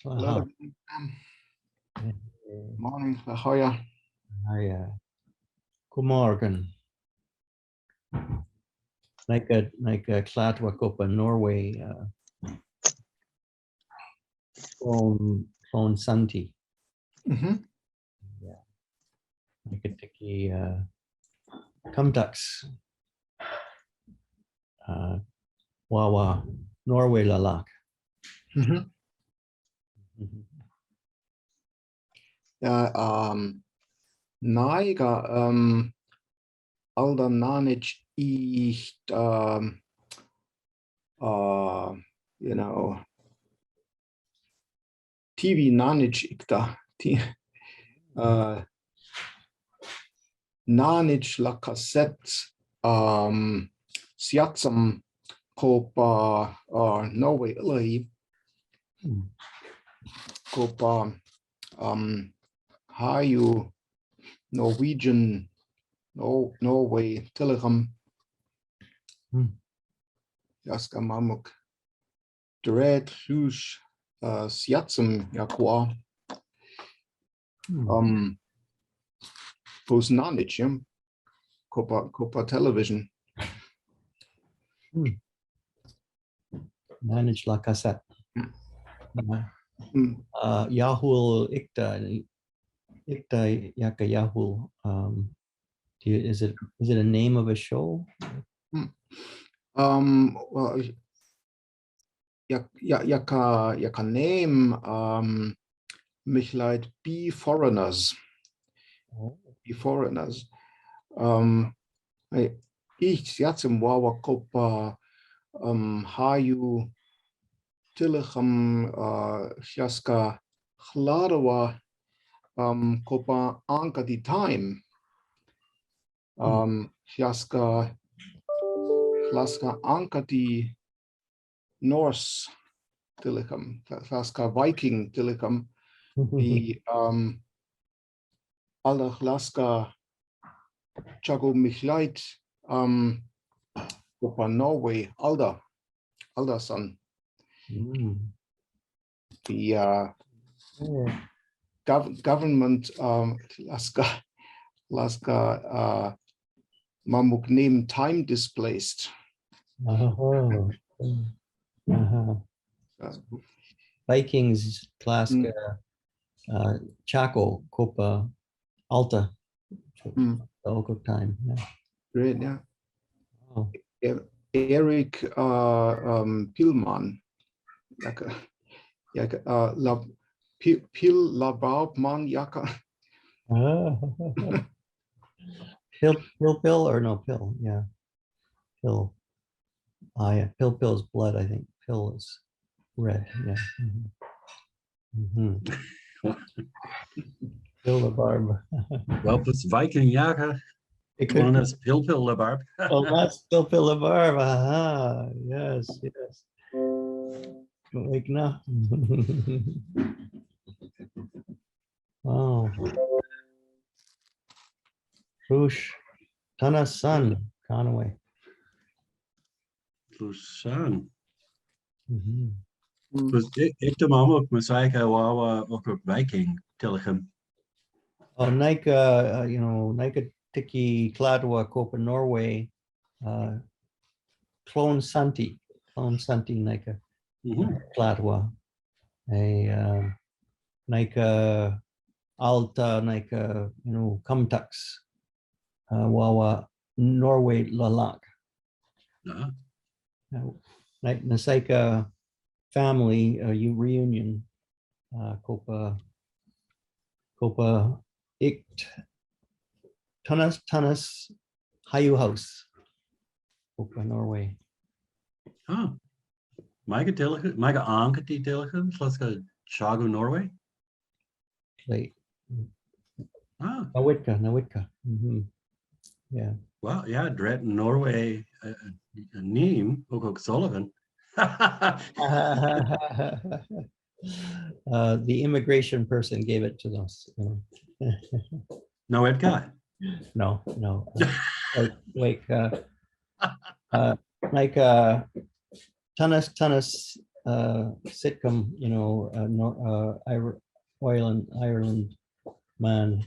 Hello. Morning, Ahoya. Goedemorgen. Like Klatwak op Norway. Gewoon Santi. Ja. Like a tiki Kumtaks. Wawa Norway lalak. Ja, naiga alda nanich ich you know, TV nanich ikta nanich la cassette siatsam kopa Norway live kopa haju Norwegian Norway telegram jaska mamuk dread hush siatsam yakwa poznanich kopa television Manage la cassette. Yahoo Ikta Yaka Yahoo. Is it a name of a show? Well, yaka name mich leid be foreigners. Be foreigners. Ich jetzt im Wawa kopa haju tillichem jaska chladawa kopa anka di time jaska anka di Norse tillichem jaska Viking tillichem die alle glaska chago mich leid kopa Norway alda son. The government laska mamuk name time displaced. Vikings klaska Chaco Copa Alta. Local time. Yeah. Great, yeah. Oh. Eric Pillman, Pil Lababman Yaka. Pill or no pill? Yeah, pill. Yeah, pill is blood. I think pill is red. Yeah. Pill the barb. Well, it's Viking Yaka. One is Pill the barb. Oh, that's Pill the barb. Aha. Yes. Like now. Wow. Rush. Tana Sun. Conway. Lusan. Dus ik de mam ook Messiah Wawa ook Viking Tillicum. Oh, Nika, Nika Tiki Kladwa Copa Norway, Clone Santi Nika Kladwa, Nika Alta, Nika, Kumtux, Wawa Norway Lalak. Nasaika family reunion, Copa Ikt Tunas Hayu House, Copa Norway. Mega Ankati Tillicum, let's go Chago Norway. Late. Nawitka. Yeah. Well, yeah, Dret Norway name Okok Sullivan. The immigration person gave it to us. No, it got. No. Like Tunas sitcom, you know, Ireland man.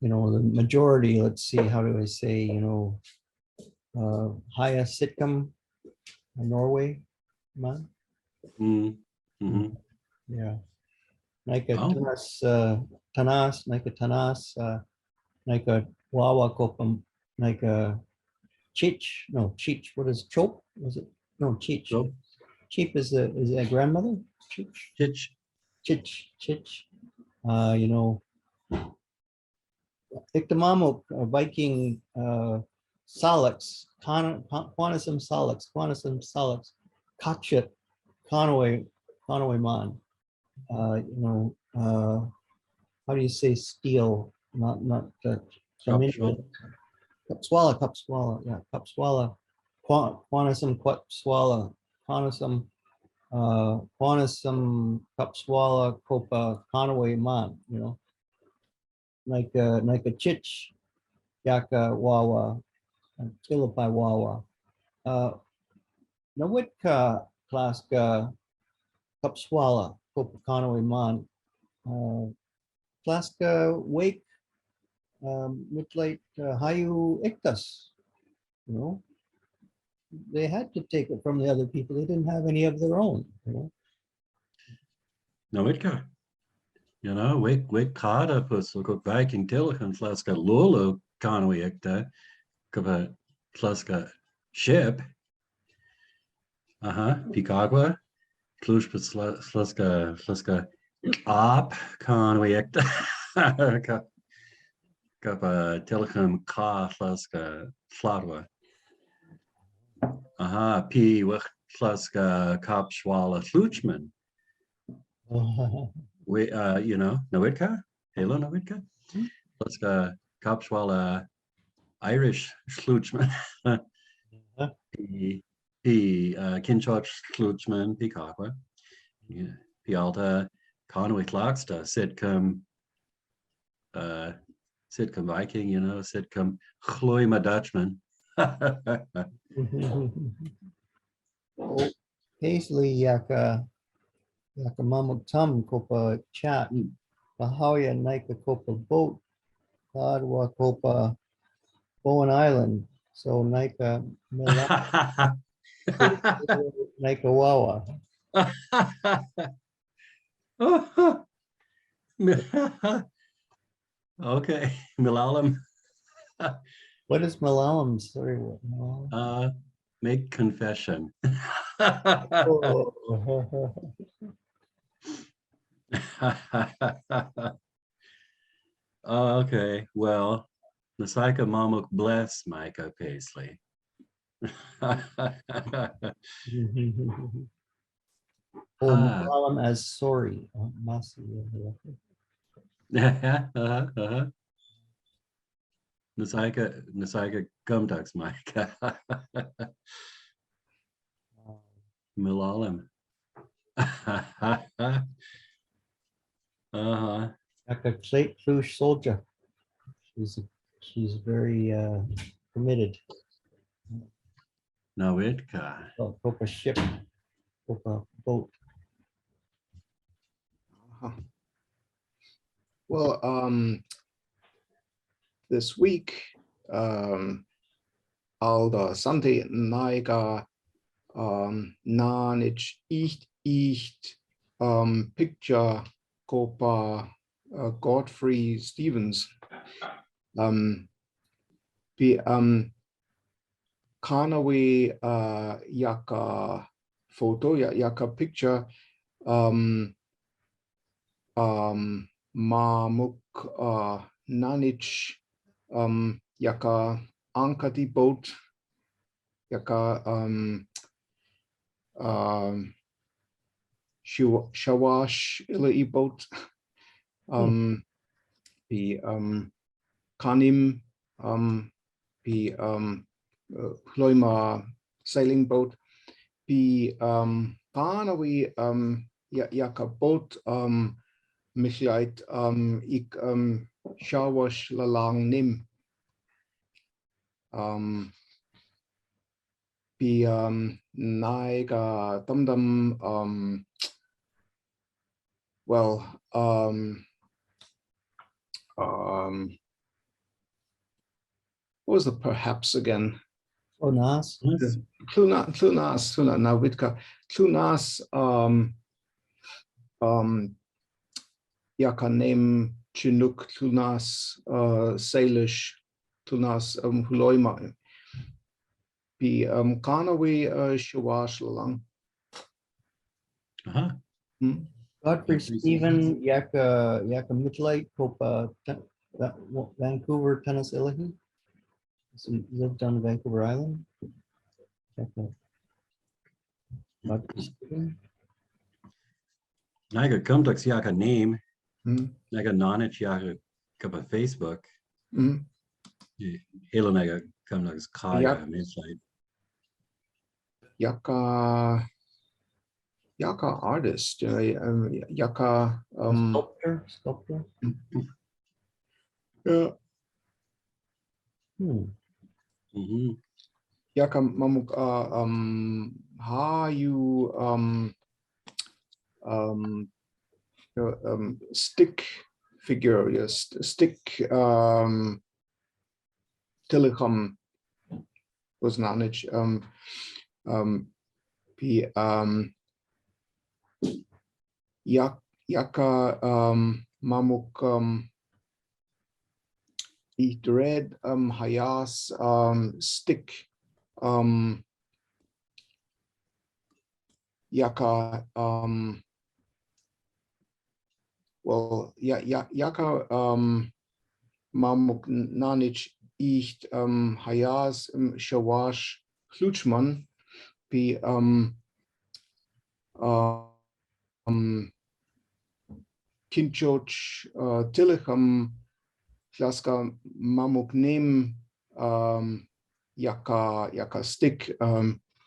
You know, the majority, let's see, how do I say, you know, highest sitcom Norway man. Mm. Mhm. Yeah. Naika Oh. Tanas, Naika Wawa Kopam, Naika Chich, no, Chich, what is Chop? Was it? No, Chich. So, Cheap is a grandmother? Chich, Chich. Chich. You know, Iktamamuk, Viking Salix, Quanasum Salix, Kachet, Conway Man. You know, how do you say steel? Not Kapswala. Cupswalla, yeah, Cupswalla, Quanasum Cupswalla, Quanasum Cupswalla Copa Conway Man, you know, like a Chich, Yaka Wawa, Kilipai Wawa. Nawitka Klaska Cupswalla Copa Conway Man, Klaska Wake, Mitlate Hayu Iktas, you know. They had to take it from the other people. They didn't have any of their own, you know. No, it can. You know, we kada puts look Viking Tillichan flaska Lolo Conway ekta kava flaska ship. Picagua. Klush puts flaska op Conway ekta. Kava Tillichan ka flaska flatwa. P wach flaska Kapschwala Fluchman. We you know, Nowitka? Hello, Nowitka? Flaska Kapschwala Irish Schluchman. P Kinchot Schluchman, Picaqua. P Alta Conway Clarksta, sitcom Viking, you know, sitcom Chloima Dutchman. Paisley Yaka Mamuk Tum Copa Chat, Bahalia Nika Copa Boat, Padwa Copa Bowen Island, so Nika Nika Wawa. Okay, Milalam. What is Malalam? Sorry, what? Malalam? Make confession. Okay, well, the Psycho Mamuk bless Micah Paisley. Malalam as sorry. Nasaiga Gumducks Micah. Milalim. Like a Slate Flush soldier. She's very committed. No, it ka. Copa ship, Copa boat. Well, this week, Alda Sunday Naiga Nanich Icht picture Copa Godfrey Stevens. Kanaway Yaka photo, Yaka picture Mamuk Nanich Yaka Ankati boat Yaka Shawash Ilai boat the Kanim the Hloima sailing boat the Panawi Yaka boat Michiait ik Shawash Lalang Nim Pi Naiga Dum well what was the perhaps again? Oh, NAS. Yes. Clunas na Witka Clunas Yaka name Chinook Clunas Salish Clunas Huloima Pi Kanawi Shawash Lang. Uh-huh. Godfrey Godfrey Stephen Yaka Midlight Copa Vancouver, Tennessee. He lived on Vancouver Island. Check that. Godfrey Stephen. Naga Kumdux Yaka name. Mm. Naga Nonich Yaka Kupa Facebook. Mm. Halo Naga Kumdux Kaya Yak- Midlight. Yaka artist, Yaka Sculptor. yeah. Mm-hmm. Yaka mamuk how you stick figure, yes, stick telecom was managed P Yaka mamuk eat red hayas stick Yaka well Yaka mamuk nanich icht hayas shawash Klutschmann P Kinchoch Tillicum Klaska mamuk name Yaka stick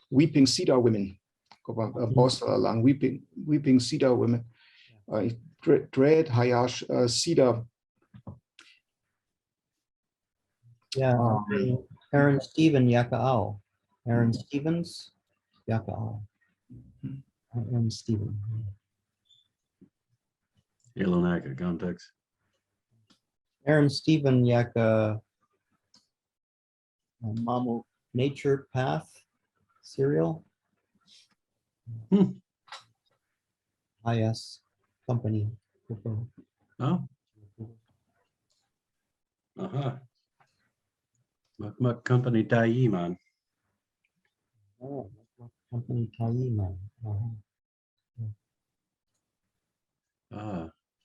weeping cedar women. Lang weeping cedar women. Dread Hayash cedar. Yeah, Aaron Stephen Yaka'ao. Aaron Stevens Yaka'ao. Aaron Stephen. Halo Naga Kumdux. Aaron Stephen Yaka Mamu Nature Path cereal. IS company. Oh. Uh-huh. Muk company Dai man. Oh, company Taima.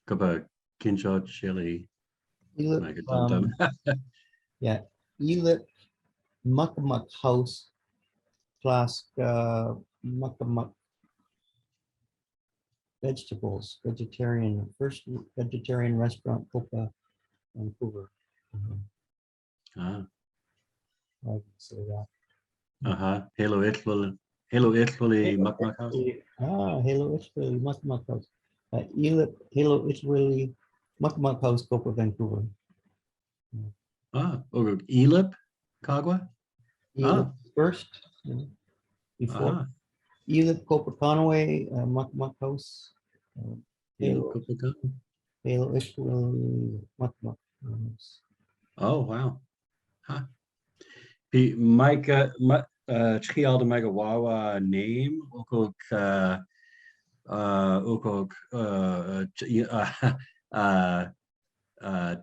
Kupa Kinshot Chili. Naga Elip, Dum yeah, Elip Muckamuck House Flask Muckamuck Vegetables, first vegetarian restaurant, Copa, Vancouver. Ah. I can say that. Uh-huh. Halo Italy Muk House. Halo Italy Muckamuck House. Elip Halo Italy Muckamuck House, Copa, Vancouver. Elip Kagwa. Elip first, before. Uh-huh. Elip Copa Conway, Muckamuck House. Halo Halo Italy Muckamuck House. Oh wow. Huh. P Micah Chial de Megawawa name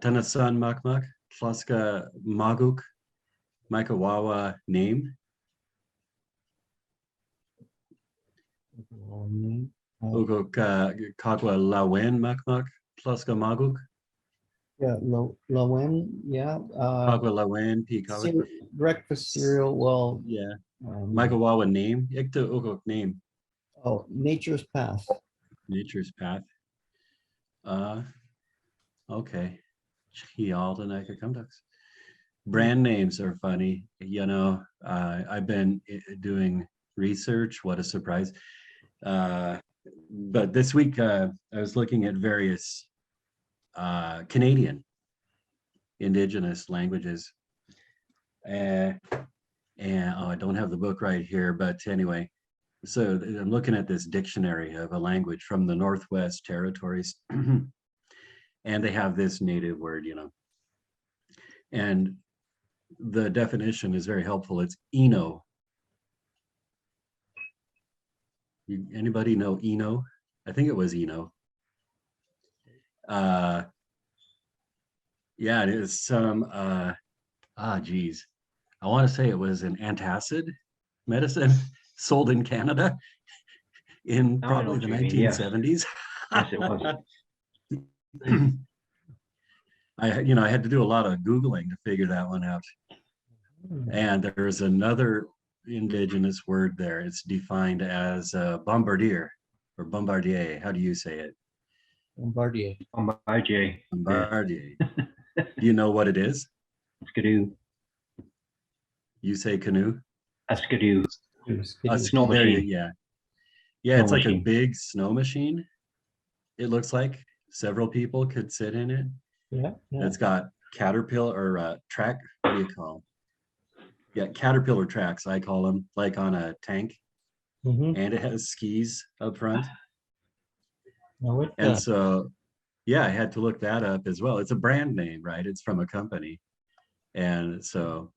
Tanasan Makmak Tlaska Maguk Micah Wawa name. Ukok Kagwa Lawen Makmak Tlaska Maguk. Yeah, Lowen, yeah. Kagwa Lawen P Kagwa. Breakfast cereal, well. Yeah. Micah Wawa name. Ikta Ukok name. Oh, Nature's Path. Nature's Path. Okay. Brand names are funny. You know, I've been doing research. What a surprise. But this week I was looking at various Canadian Indigenous languages. And I don't have the book right here, but anyway, so I'm looking at this dictionary of a language from the Northwest Territories, and they have this native word, and the definition is very helpful. It's Eno. Anybody know Eno? I think it was Eno. Yeah, it is some, geez. I want to say it was an antacid medicine sold in Canada in Now I know probably what the you mean, yes. 1970s. Yes, it was. I had to do a lot of Googling to figure that one out. And there's another indigenous word there. It's defined as bombardier or bombardier. How do you say it? Bombardier. Bombardier. Bombardier. Do you know what it is? Skidoo. You say canoe? A skidoo. Snow There you, machine. yeah. Yeah, Snow it's like a machine. big snow machine. It looks like several people could sit in it. Yeah. It's got caterpillar or track. What do you call them? Yeah, caterpillar tracks, I call them, like on a tank. Mhm. And it has skis up front. No, it, And so, yeah, I had to look that up as well. It's a brand name, right? It's from a company. And so,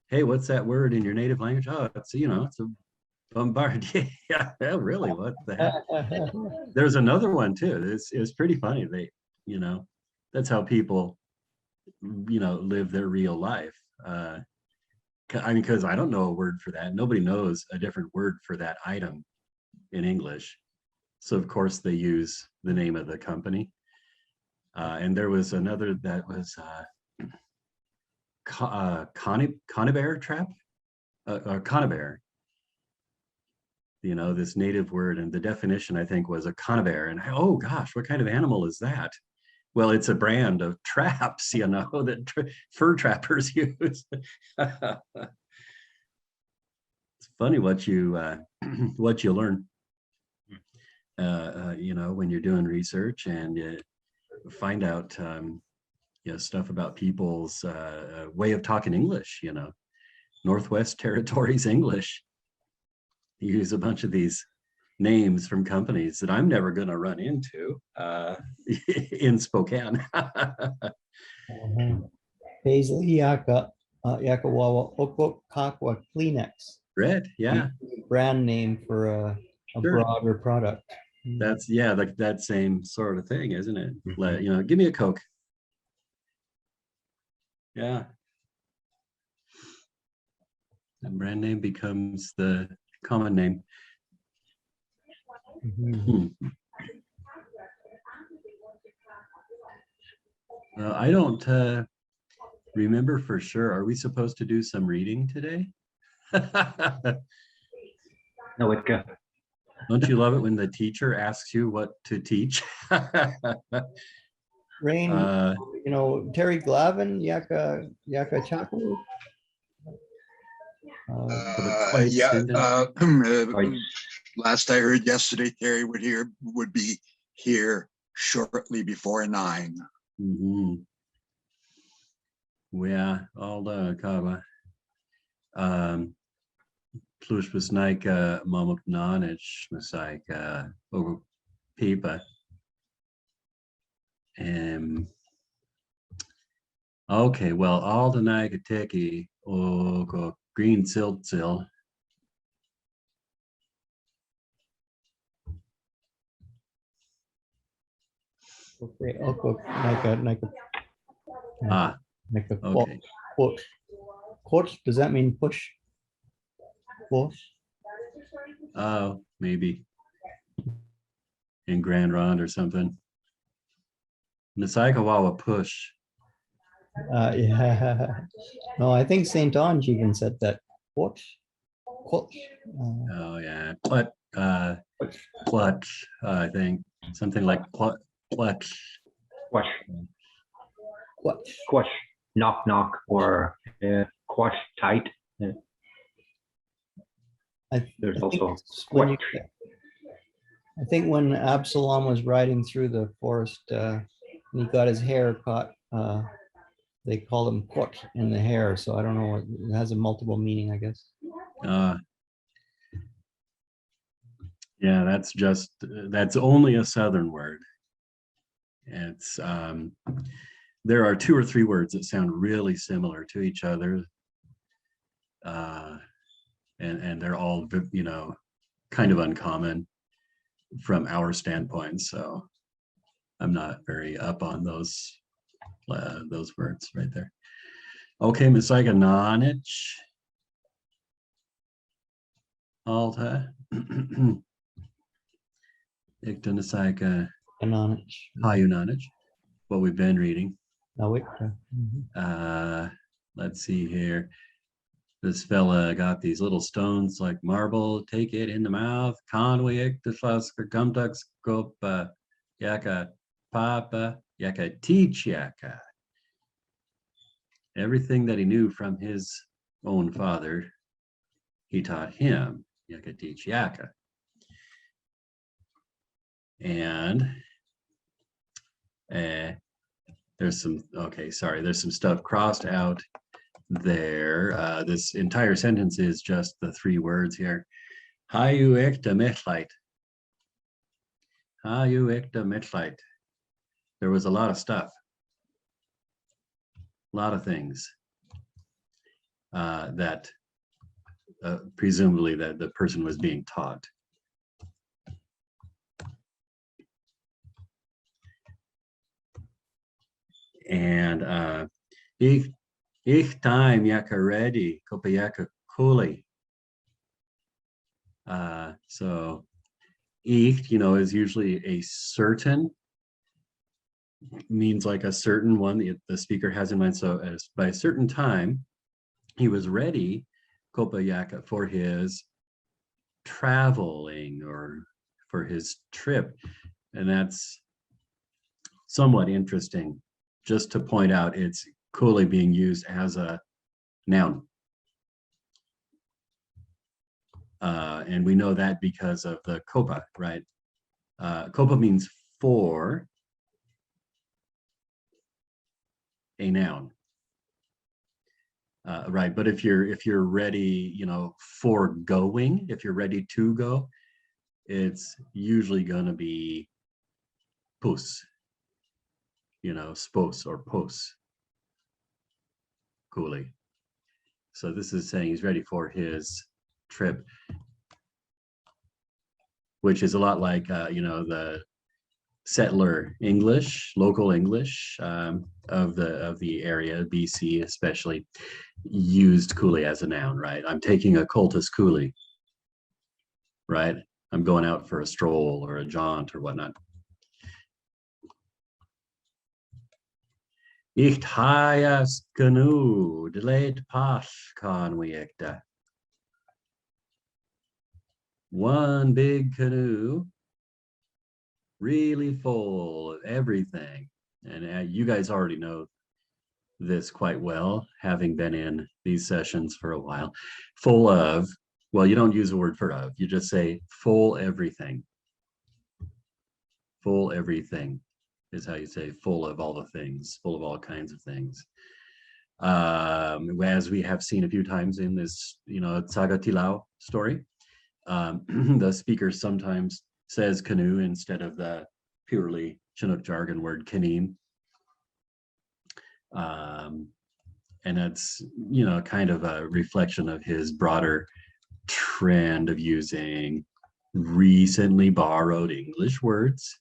hey, what's that word in your native language? Oh, it's a bombardier. Yeah, really, what the heck? There's another one too. It's pretty funny. That's how people, live their real life. Because I don't know a word for that. Nobody knows a different word for that item in English. So of course they use the name of the company. And there was another that was conibear trap, or conibear. This native word, and the definition I think was a conibear. And oh gosh, what kind of animal is that? Well, it's a brand of traps, that fur trappers use. It's funny what you learn, when you're doing research and find out, stuff about people's way of talking English. Northwest Territories English. You use a bunch of these names from companies that I'm never going to run into in Spokane. Paisley Yaka, Yakawawa Okok Kakwa Kleenex. Red, yeah. Brand name for a Sure. broader product. That's like that same sort of thing, isn't it? Mhm. Give me a Coke. Yeah. The brand name becomes the common name. Mhm. I don't remember for sure. Are we supposed to do some reading today? No, it got. Don't you love it when the teacher asks you what to teach? Rain, TerryGlavin, Yaka Chaku. Quite Yeah, student. Right. last I heard yesterday, Terry would be here shortly before 9. Mhm. Ja, all kaba. Plus besnaik mamuk nanich besnaik over pipa. Okay, well, all the Nagateki or green siltsil. Okay, Okok, like Ah, a okay. push. Does that mean push? Push. Oh, maybe in Grand Ronde or something. Nasaikawawa push. Yeah. No, I think St. Ange even said that. Push. Push. Oh yeah, clutch. I think something like clutch. Quash. Push. Quash. Knock knock or quash tight. There's also When quash. I think when Absalom was riding through the forest, and he got his hair caught they call them kot in the hair, so I don't know what, it has a multiple meaning, I guess. Yeah, that's only a Southern word. It's there are 2 or 3 words that sound really similar to each other. And they're all, you know, kind of uncommon from our standpoint. So I'm not very up on those words right there. Okay, Messiah Nanich. Alta. Iktanasaka Anonich. Hayunanich. What we've been reading. Awikta. Let's see here. This fella got these little stones like marble. Take it in the mouth. Conway Iktaslaska Gumdux Gopa Yaka Papa Yaka Teach Yaka. Everything that he knew from his own father, he taught him. Yaka Teach Yaka. And there's some, okay, sorry, there's some stuff crossed out there. This entire sentence is just the 3 words here. Hayu ekta mitlight. Hayu ekta mitlight. There was a lot of stuff, a lot of things that presumably that the person was being taught. And ich time yaka ready kopayaka kuli. So ich, you know, is usually a certain, means like a certain one the speaker has in mind. So as by a certain time, he was ready kopayaka for his traveling or for his trip. And that's somewhat interesting. Just to point out, it's kuli being used as a noun. And we know that because of the kopa, right? Kopa means for a noun. Right, but if you're ready, you know, for going, if you're ready to go, it's usually going to be pus, you know, spos or pos, kuli. So this is saying he's ready for his trip, which is a lot like, you know, the settler English, local English of the area, BC especially, used kuli as a noun, right? I'm taking a cultus kuli, right? I'm going out for a stroll or a jaunt or whatnot. Ich hayas canoe delayed pas conwiekta. One big canoe, really full of everything. And you guys already know this quite well, having been in these sessions for a while. Full of, well, you don't use the word for of, you just say full everything. Full everything is how you say full of all the things, full of all kinds of things. As we have seen a few times in this, you know, Tsagatilao story, the speaker sometimes says canoe instead of the purely Chinook jargon word kaneem. And that's, you know, kind of a reflection of his broader trend of using recently borrowed English words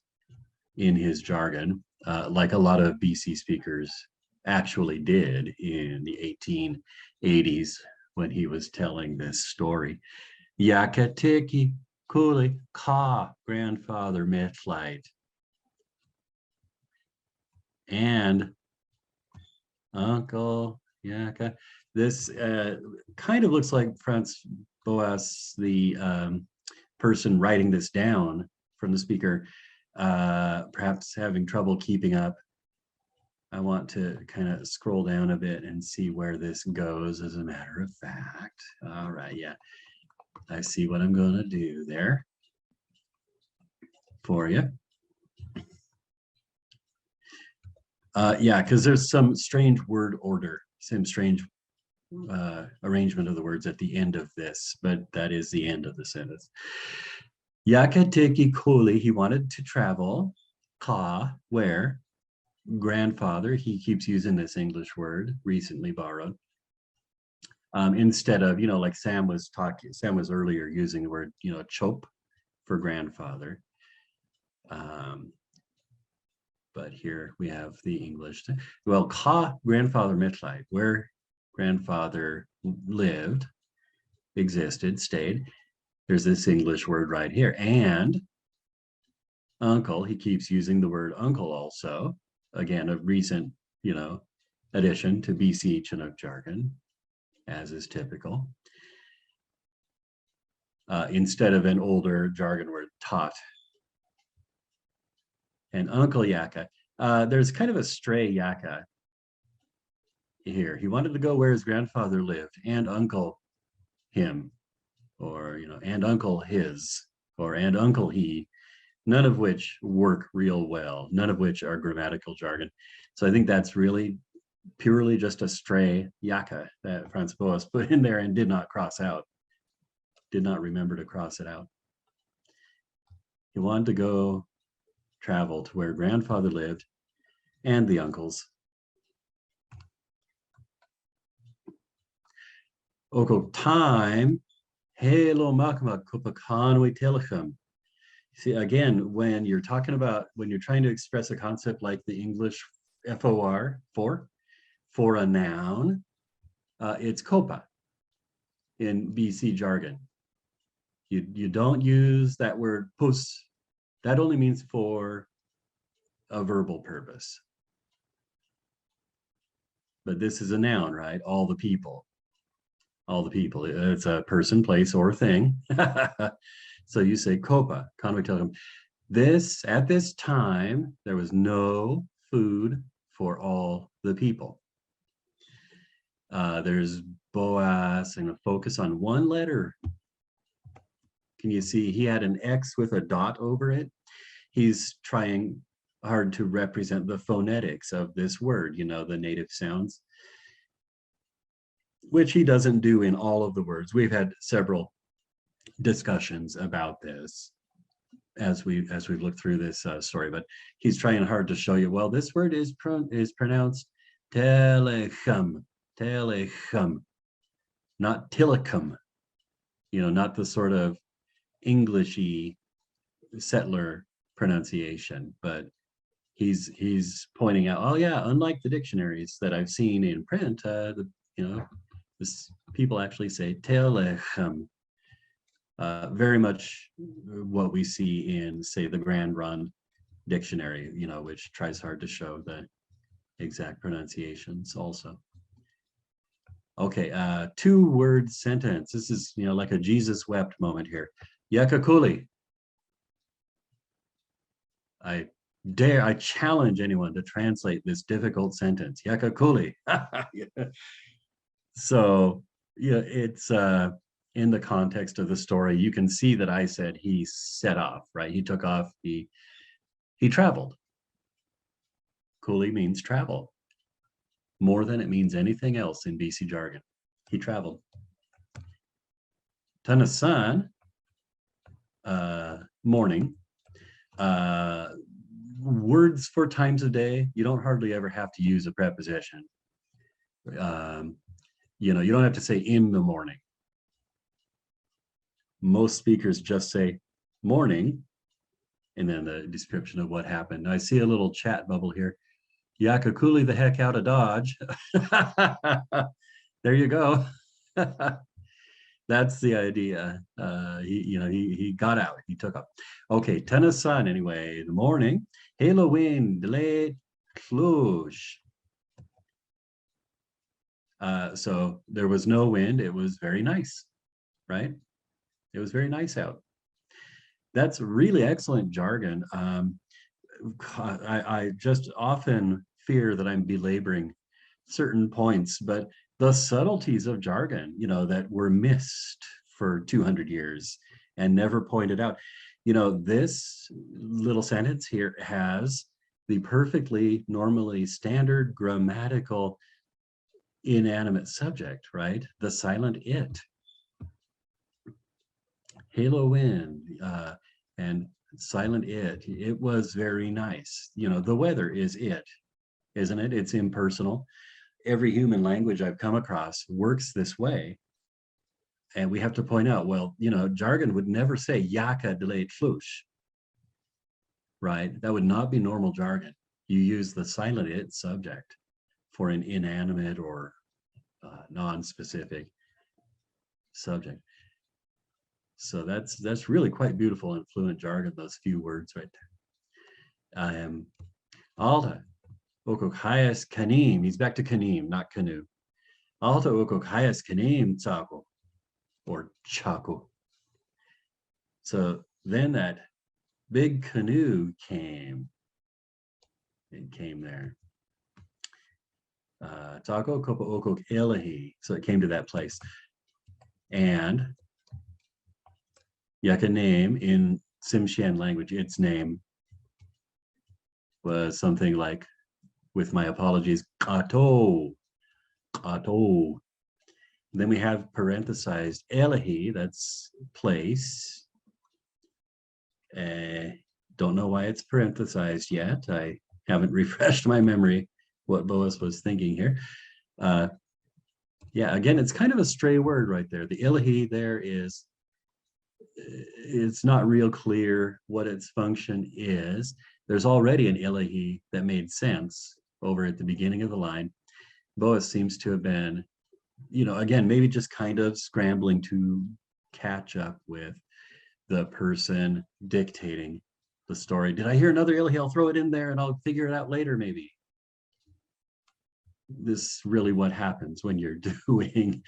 in his jargon, like a lot of BC speakers actually did in the 1880s when he was telling this story. Yakatiki Kuli Ka grandfather Mitlight. And Uncle Yaka. This kind of looks like Franz Boas, the person writing this down from the speaker, perhaps having trouble keeping up. I want to kind of scroll down a bit and see where this goes as a matter of fact. All right, yeah. I see what I'm going to do there for you. Yeah, because there's some strange word order, some strange arrangement of the words at the end of this, but that is the end of the sentence. Yakateki Kuli, he wanted to travel. Ka, where? Grandfather, he keeps using this English word, recently borrowed. Instead of, like Sam was earlier using the word, chop for grandfather. But here we have the English. Well, Ka, grandfather Mitlai, where grandfather lived, existed, stayed. There's this English word right here. And uncle, he keeps using the word uncle also. Again, a recent, addition to BC Chinook jargon, as is typical. Instead of an older jargon word, tot. And Uncle Yaka. There's kind of a stray Yaka here. He wanted to go where his grandfather lived, and uncle him, or, and uncle his, or and uncle he, none of which work real well, none of which are grammatical jargon. So I think that's really purely just a stray Yaka that Franz Boas put in there and did not cross out, did not remember to cross it out. He wanted to go travel to where grandfather lived and the uncles. Oko time, helo makma kupakanwe telechem. See, again, when you're trying to express a concept like the English FOR, for a noun, it's kopa in BC jargon. You don't use that word pus. That only means for a verbal purpose. But this is a noun, right? All the people. All the people. It's a person, place, or thing. So you say kopa, convoy telecom. At this time, there was no food for all the people. There's Boas, and a focus on one letter. Can you see he had an X with a dot over it? He's trying hard to represent the phonetics of this word, the native sounds, which he doesn't do in all of the words. We've had several discussions about this as we've looked through this story, but he's trying hard to show you, well, this word is pronounced telechem, not tilicum, not the sort of Englishy settler pronunciation, but he's pointing out, oh yeah, unlike the dictionaries that I've seen in print, people actually say telechem. Very much what we see in, say, the Grand Run dictionary, which tries hard to show the exact pronunciations also. Okay, 2-word sentence. This is, like a Jesus wept moment here. Yakakuli. I challenge anyone to translate this difficult sentence. Yakakuli. So, it's in the context of the story, you can see that I said he set off, right? He took off, he traveled. Kuli means travel, more than it means anything else in BC jargon. He traveled. Tanasan, morning. Words for times of day, you don't hardly ever have to use a preposition. You don't have to say in the morning. Most speakers just say morning, and then the description of what happened. I see a little chat bubble here. Yakakuli the heck out of Dodge. There you go. That's the idea. He got out. He took up. Okay, Tanasan anyway. The morning. Halo wind delayed cluj. So there was no wind. It was very nice, right? It was very nice out. That's really excellent jargon. I just often fear that I'm belaboring certain points, but the subtleties of jargon, that were missed for 200 years and never pointed out. This little sentence here has the perfectly normally standard grammatical inanimate subject, right? The silent it. Halo wind and silent it. It was very nice. You know, the weather is it, isn't it? It's impersonal. Every human language I've come across works this way. And we have to point out, well, you know, jargon would never say yaka delayed flush, right? That would not be normal jargon. You use the silent it subject for an inanimate or non-specific subject. So that's really quite beautiful and fluent jargon, those few words right there. Alta, okok hayas kanim, he's back to kanim, not canoe. Alta okok hayas kanim tsako, or chaco. So then that big canoe came. It came there. Taco kopa okok ilahi. So it came to that place. And Yaka name in Tsimshian language, its name was something like, with my apologies, Kato. Kato. Then we have parenthesized Elahi, that's place. Don't know why it's parenthesized yet. I haven't refreshed my memory what Boas was thinking here. Yeah, again, it's kind of a stray word right there. The Ilahi there is, it's not real clear what its function is. There's already an Ilahi that made sense over at the beginning of the line. Boas seems to have been, you know, again, maybe just kind of scrambling to catch up with the person dictating the story. Did I hear another Ilahi? I'll throw it in there and I'll figure it out later, maybe. This is really what happens when you're doing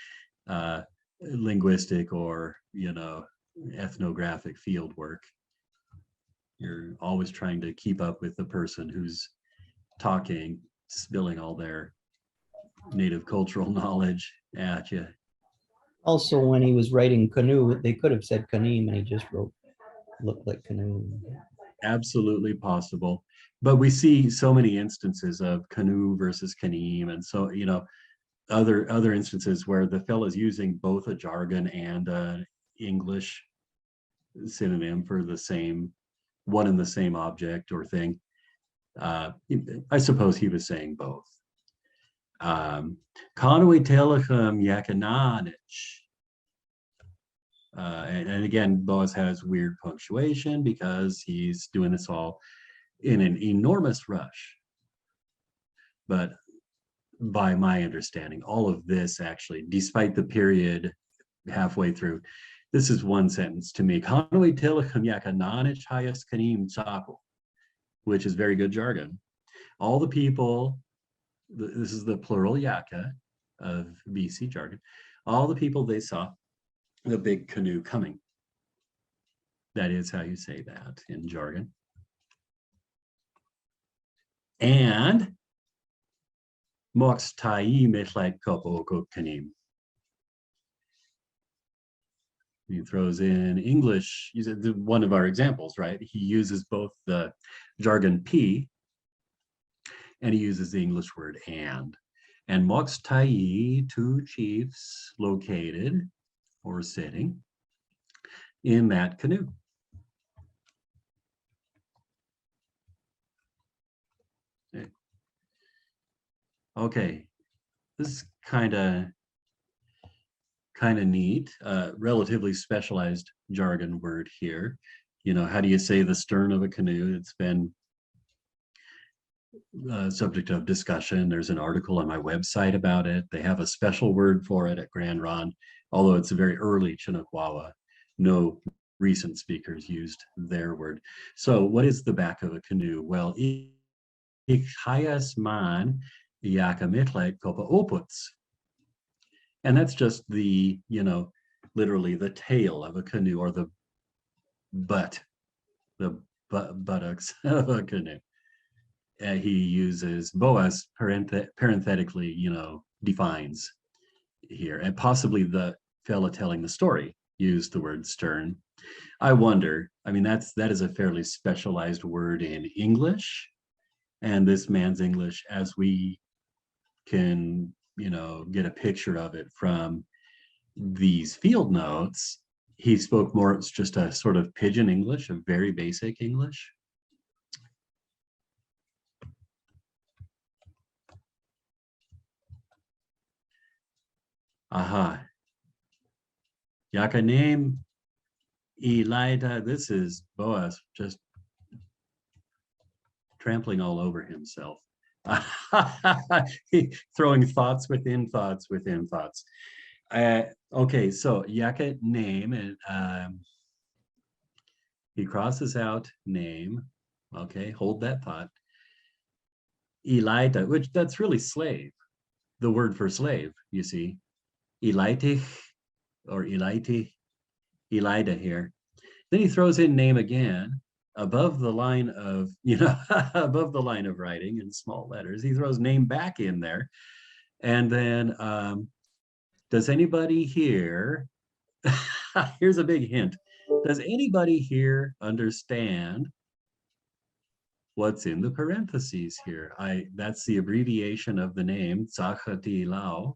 linguistic or, you know, ethnographic field work. You're always trying to keep up with the person who's talking, spilling all their native cultural knowledge at you. Also, when he was writing canoe, they could have said kaneem and he just wrote, looked like canoe. Absolutely possible. But we see so many instances of canoe versus kaneem, and so, you know, other instances where the fella's using both a jargon and a English synonym for the same one and the same object or thing. I suppose he was saying both. Conway Telecom Yakananich. And again, Boas has weird punctuation because he's doing this all in an enormous rush. But by my understanding, all of this actually, despite the period halfway through, this is one sentence to me. Conway Telecom Yakananich Hayas Kanim Chapo, which is very good jargon. All the people, this is the plural Yaka of BC jargon, all the people they saw the big canoe coming. That is how you say that in jargon. And Mox Tai Metlite Kopo Kanim. He throws in English, one of our examples, right? He uses both the jargon P and he uses the English word and. And Mox Tai, two chiefs located or sitting in that canoe. Okay, this is kind of neat, relatively specialized jargon word here. You know, how do you say the stern of a canoe? It's been subject of discussion. There's an article on my website about it. They have a special word for it at Grand Ronde, although it's a very early Chinakwawa. No recent speakers used their word. So what is the back of a canoe? Well, Ikhayas man Yakamitlet Kopa Oputs. And that's just the, you know, literally the tail of a canoe, or the buttocks of a canoe. He uses Boas parenthetically, you know, defines here, and possibly the fella telling the story used the word stern. I wonder, I mean, that is a fairly specialized word in English, And this man's English, as we can, get a picture of it from these field notes, he spoke more, it's just a sort of pidgin English, a very basic English. Aha. Yaka name Elida. This is Boaz just trampling all over himself. Throwing thoughts within thoughts within thoughts. Okay, so Yaka name, and he crosses out name. Okay, hold that thought. Elida, which that's really slave, the word for slave, you see. Elitich or Elite, Elida here. Then he throws in name again above the line of, above the line of writing in small letters. He throws name back in there. And then, does anybody here, here's a big hint. Does anybody here understand what's in the parentheses here? That's the abbreviation of the name, Tsagatilao.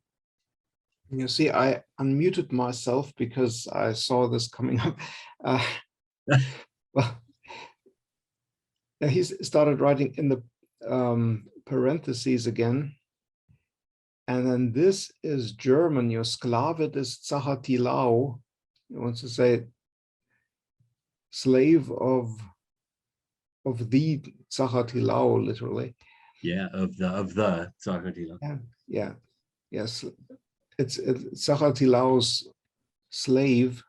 You see, I unmuted myself because I saw this coming up. Well, he started writing in the parentheses again. And then this is German. Your Sklave is Tsagatilao. He wants to say slave of the Tsagatilao, literally. Yeah, of the Tsagatilao. Yeah. Yes. It's Tsagatilao's slave.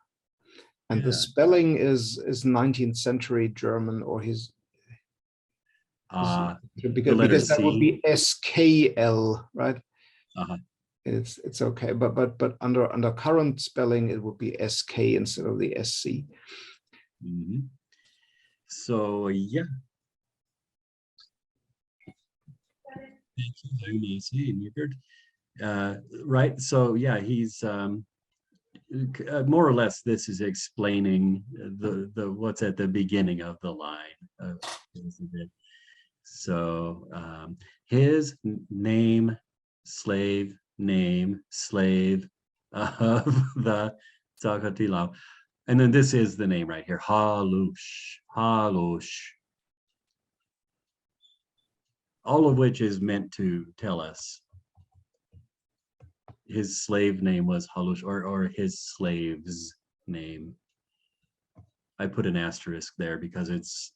And the spelling is 19th century German, or his because that would be SKL, right? It's okay, but under current spelling it would be SK instead of the SC. Mm-hmm. So yeah. Thank you, very nicely, right. So yeah, he's more or less, this is explaining the what's at the beginning of the line. So his name slave of the Tsagatilao. And then this is the name right here, Halush. All of which is meant to tell us his slave name was Halush, or his slave's name. I put an asterisk there because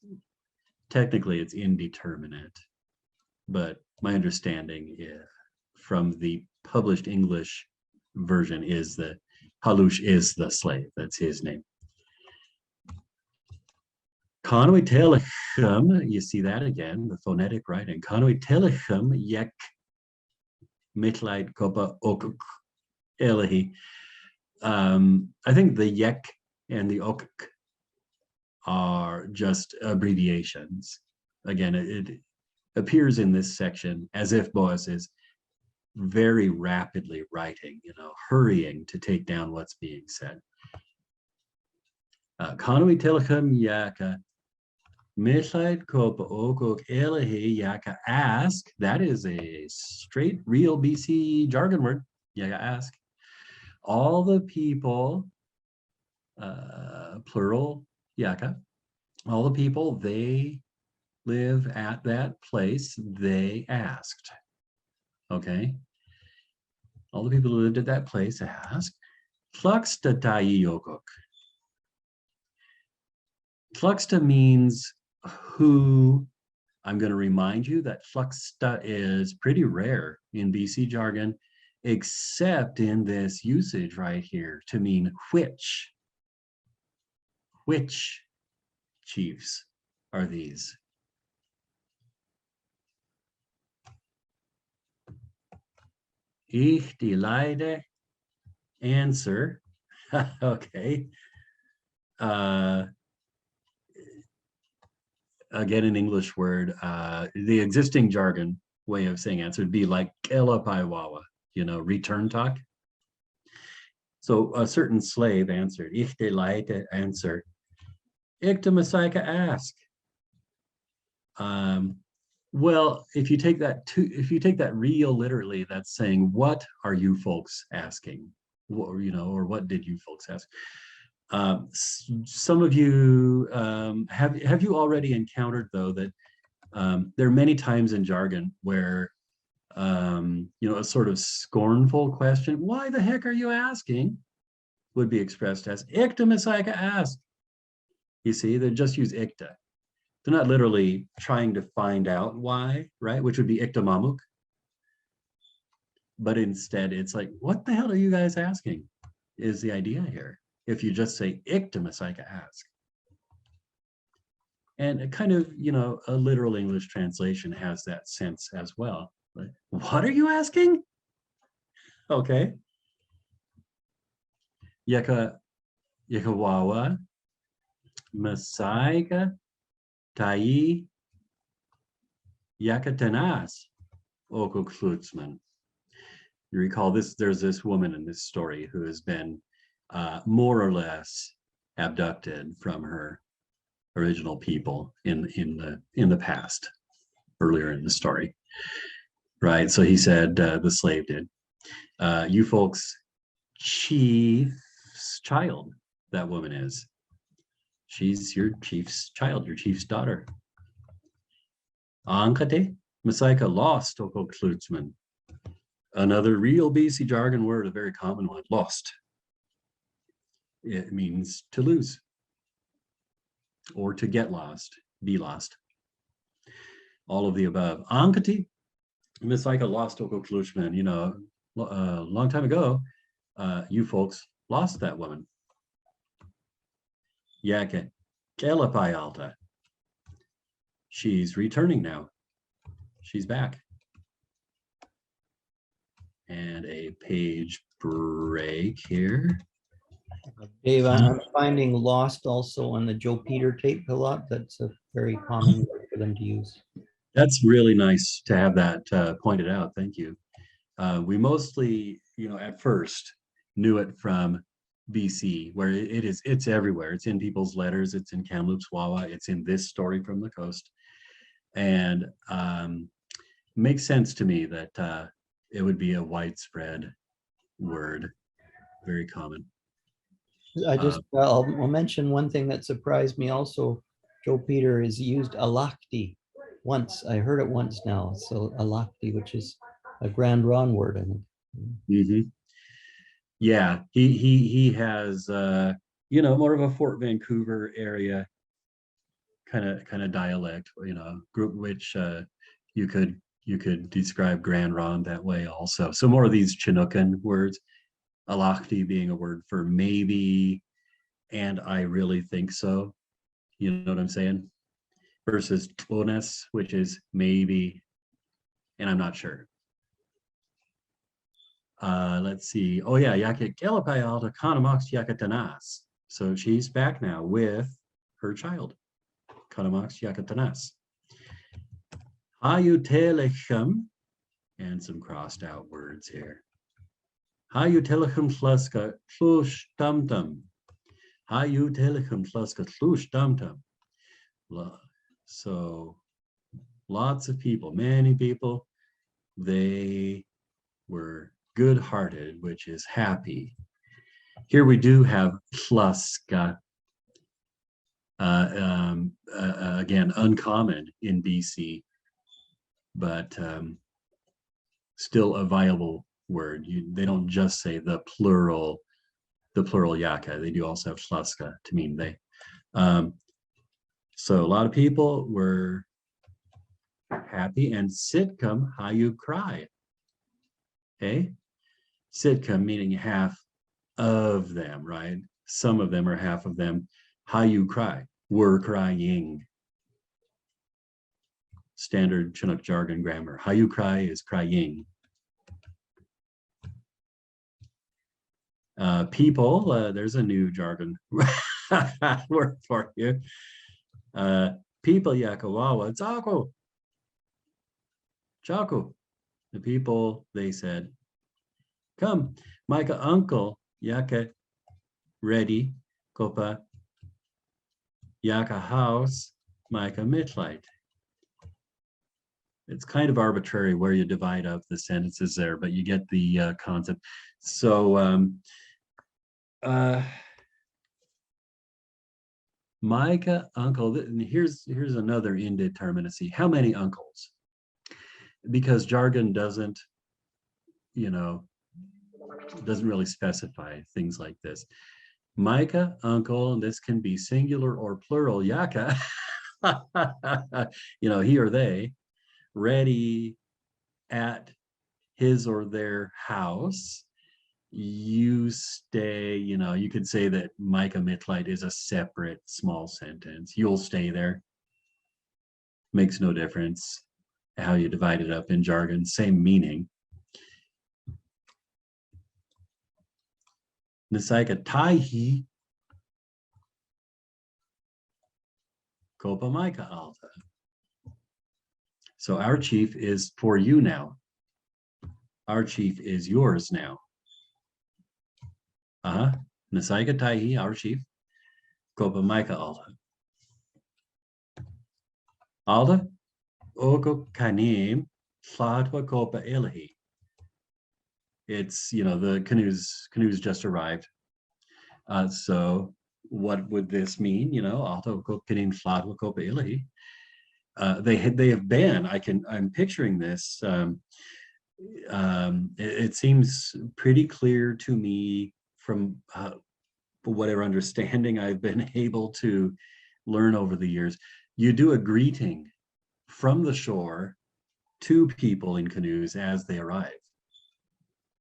technically it's indeterminate, but my understanding from the published English version is that Halush is the slave. That's his name. Conwy Telechem, you see that again, the phonetic writing. Conwy Telechem yek mitleid kopa okuk Elihi. I think the yek and the okuk are just abbreviations. Again, it appears in this section as if Boaz is very rapidly writing, hurrying to take down what's being said. Conwy Telechem yaka mitleid kopa okuk Elihi yaka ask. That is a straight, real BC jargon word. Yaka ask. All the people, plural, yaka, all the people, they live at that place, they asked. Okay? All the people who lived at that place asked, Tluxta taiyokuk. Tluxta means who. I'm going to remind you that Tluxta is pretty rare in BC jargon, except in this usage right here to mean which. Which chiefs are these? Ich die Leide answer. Okay. Again, an English word. The existing jargon way of saying answer would be like Kelapaiwawa, return talk. So a certain slave answered, Ich de Leite answer, Ich de Masaika ask. Well, if you take that real literally, that's saying, what are you folks asking? What, or what did you folks ask? Some of you, have you already encountered, though, that there are many times in jargon where, a sort of scornful question, why the heck are you asking, would be expressed as, Ikta Misaika ask. You see, they just use Ikta. They're not literally trying to find out why, right? Which would be Ikta Mamuk. But instead, it's like, what the hell are you guys asking? Is the idea here. If you just say Ikta Misaika ask. And a kind of, a literal English translation has that sense as well. Like, what are you asking? Okay. Yakawawa Masaika Tai Yakatanas Oko Klutzman. You recall this, there's this woman in this story who has been more or less abducted from her original people in the past, earlier in the story, right? So he said, the slave did, you folks, chief's child, that woman is. She's your chief's child, your chief's daughter. Ankate, Masaika lost Oko Klutzman. Another real BC jargon word, a very common one, lost. It means to lose or to get lost, be lost. All of the above. Ankati, Misaika lost Oko Klutzman. A long time ago, you folks lost that woman. Yake, Kelapai Alta. She's returning now. She's back. And a page break here. Dave, I'm finding lost also on the Joe Peter tape a lot. That's a very common word for them to use. That's really nice to have that pointed out. Thank you. We mostly, at first knew it from BC, where it's everywhere. It's in people's letters. It's in Kamloops Wawa. It's in this story from the coast. And makes sense to me that it would be a widespread word, very common. I'll mention one thing that surprised me also. Joe Peter has used alakti once. I heard it once now. So alakti, which is a Grand Ron word, I think. Mm-hmm. Yeah, he has more of a Fort Vancouver area kind of dialect, group, which you could describe Grand Ron that way also. So more of these Chinookan words, alakti being a word for maybe, and I really think so. You know what I'm saying? Versus tones, which is maybe, and I'm not sure. Let's see. Oh yeah, Yake Kelapai Alta Kanamox Yakatanas. So she's back now with her child, Kanamox Yakatanas. Hayutelechem, and some crossed out words here. Hayutelechem Tluska Tlush Tumtum. Hayutelechem Tluska Tlush Tumtum. So lots of people, many people, they were good-hearted, which is happy. Here we do have Tluska, again, uncommon in BC, but still a viable word. They don't just say the plural yaka. They do also have Tluska to mean they. So a lot of people were happy, and sitcom, how you cry. Okay, sitcom meaning half of them, right? Some of them or half of them. How you cry, were crying. Standard Chinook jargon grammar. How you cry is crying. People, there's a new jargon word for you. People Yakawawa, Tsako. Chaku. The people, they said, come, Micah uncle, Yaka ready, Kopa, Yaka house, Micah midlight. it's kind of arbitrary where you divide up the sentences there, but you get the concept. So Micah, uncle, here's another indeterminacy. How many uncles? Because jargon doesn't, doesn't really specify things like this. Micah, uncle, and this can be singular or plural, yaka, he or they, ready at his or their house. You stay, you could say that Micah Mitleid is a separate small sentence. You'll stay there. Makes no difference how you divide it up in jargon, same meaning. Tsagatilao Copa Micah Alta. So our chief is for you now. Our chief is yours now. Tsagatilao, our chief. Copa Micah Alta. Alta Oko Kanim Slatwa Copa Ilahi. It's, the canoes just arrived. So what would this mean? Alta Oko Kanim Slatwa Copa Ilahi. They have been, I'm picturing this. It seems pretty clear to me from whatever understanding I've been able to learn over the years. You do a greeting from the shore to people in canoes as they arrive.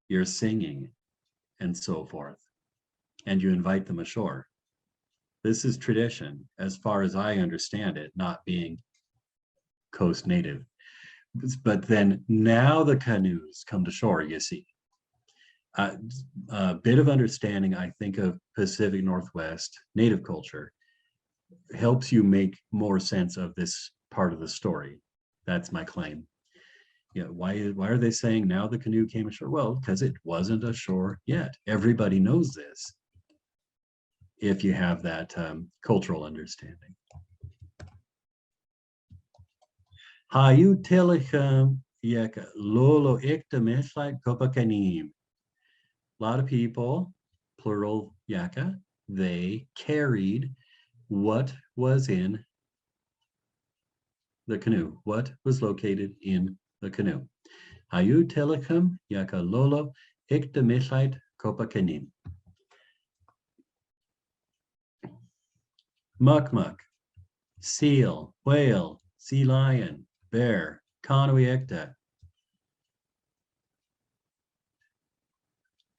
You're singing and so forth, and you invite them ashore. This is tradition, as far as I understand it, not being coast native. But then now the canoes come to shore, you see. A bit of understanding, I think, of Pacific Northwest native culture helps you make more sense of this part of the story. That's my claim. Why are they saying now the canoe came ashore? Well, because it wasn't ashore yet. Everybody knows this if you have that cultural understanding. Hayu telechem yeka lolo ikta meslite kopakanim. A lot of people, plural yaka, they carried what was in the canoe, what was located in the canoe. Hayu telechem yaka lolo ikta meslite kopakanim. Mukmuk, seal, whale, sea lion, bear, Kanuiekta.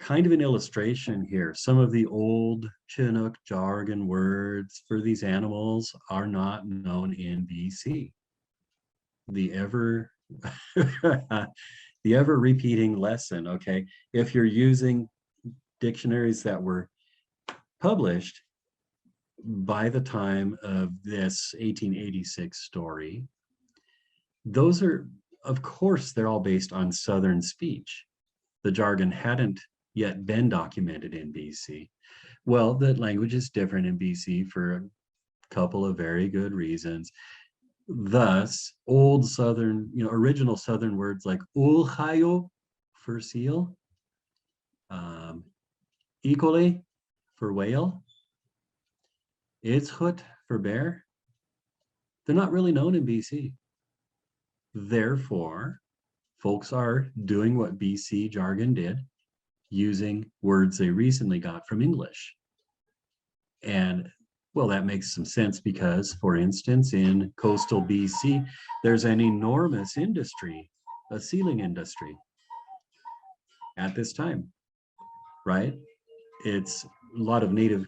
Kind of an illustration here. Some of the old Chinook jargon words for these animals are not known in BC. The ever repeating lesson, okay? If you're using dictionaries that were published by the time of this 1886 story, those are, of course, they're all based on Southern speech. The jargon hadn't yet been documented in BC. Well, the language is different in BC for a couple of very good reasons. Thus, old Southern, original Southern words like ulhayo for seal, ikole for whale, itzhut for bear, they're not really known in BC. Therefore, folks are doing what BC jargon did, using words they recently got from English. And well, that makes some sense because, for instance, in coastal BC, there's an enormous industry, a sealing industry at this time, right? It's a lot of native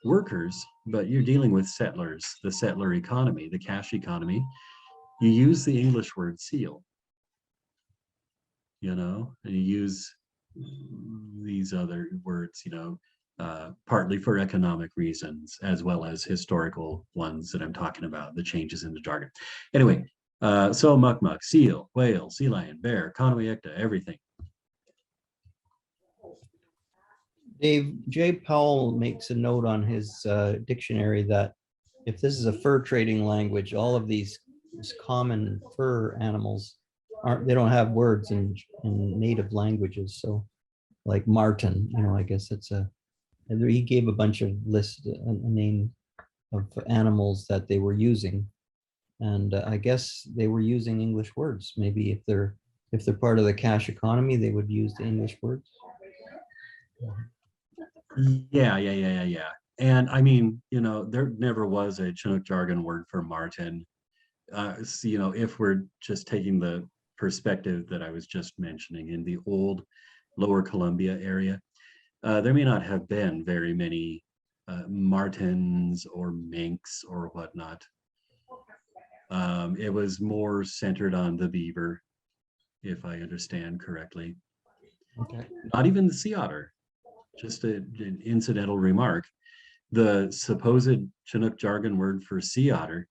workers, but you're dealing with settlers, the settler economy, the cash economy. You use the English word seal, and you use these other words, partly for economic reasons, as well as historical ones that I'm talking about, the changes in the jargon. Anyway, so mukmuk, seal, whale, sea lion, bear, Kanuiekta, everything. Dave, J. Powell makes a note on his dictionary that if this is a fur trading language, all of these common fur animals they don't have words in native languages. So like Martin, I guess he gave a bunch of a name of animals that they were using. And I guess they were using English words. Maybe if they're part of the cash economy, they would use the English words. Yeah. And I mean, there never was a Chinook jargon word for martin. So, if we're just taking the perspective that I was just mentioning in the old Lower Columbia area, there may not have been very many martins or minks or whatnot. It was more centered on the beaver, if I understand correctly. Okay. Not even the sea otter. Just an incidental remark. The supposed Chinook jargon word for sea otter,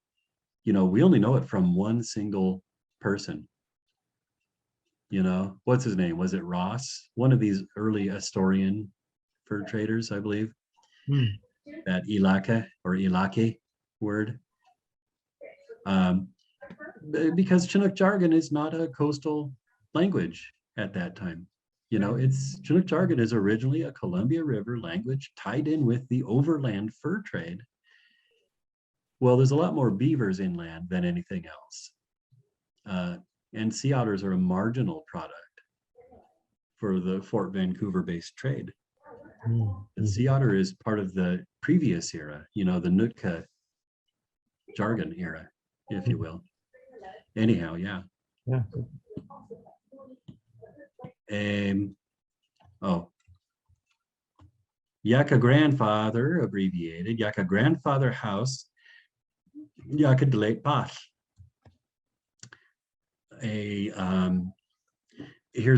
we only know it from one single person. What's his name? Was it Ross? One of these early Astorian fur traders, I believe. That Ilaka or Ilake word. Because Chinook jargon is not a coastal language at that time. Chinook jargon is originally a Columbia River language tied in with the overland fur trade. Well, there's a lot more beavers inland than anything else. And sea otters are a marginal product for the Fort Vancouver-based trade. The sea otter is part of the previous era, the Nootka jargon era, if you will. Anyhow, yeah. Yeah. Yaka grandfather, abbreviated, Yaka grandfather house, Yaka delayed path. Here's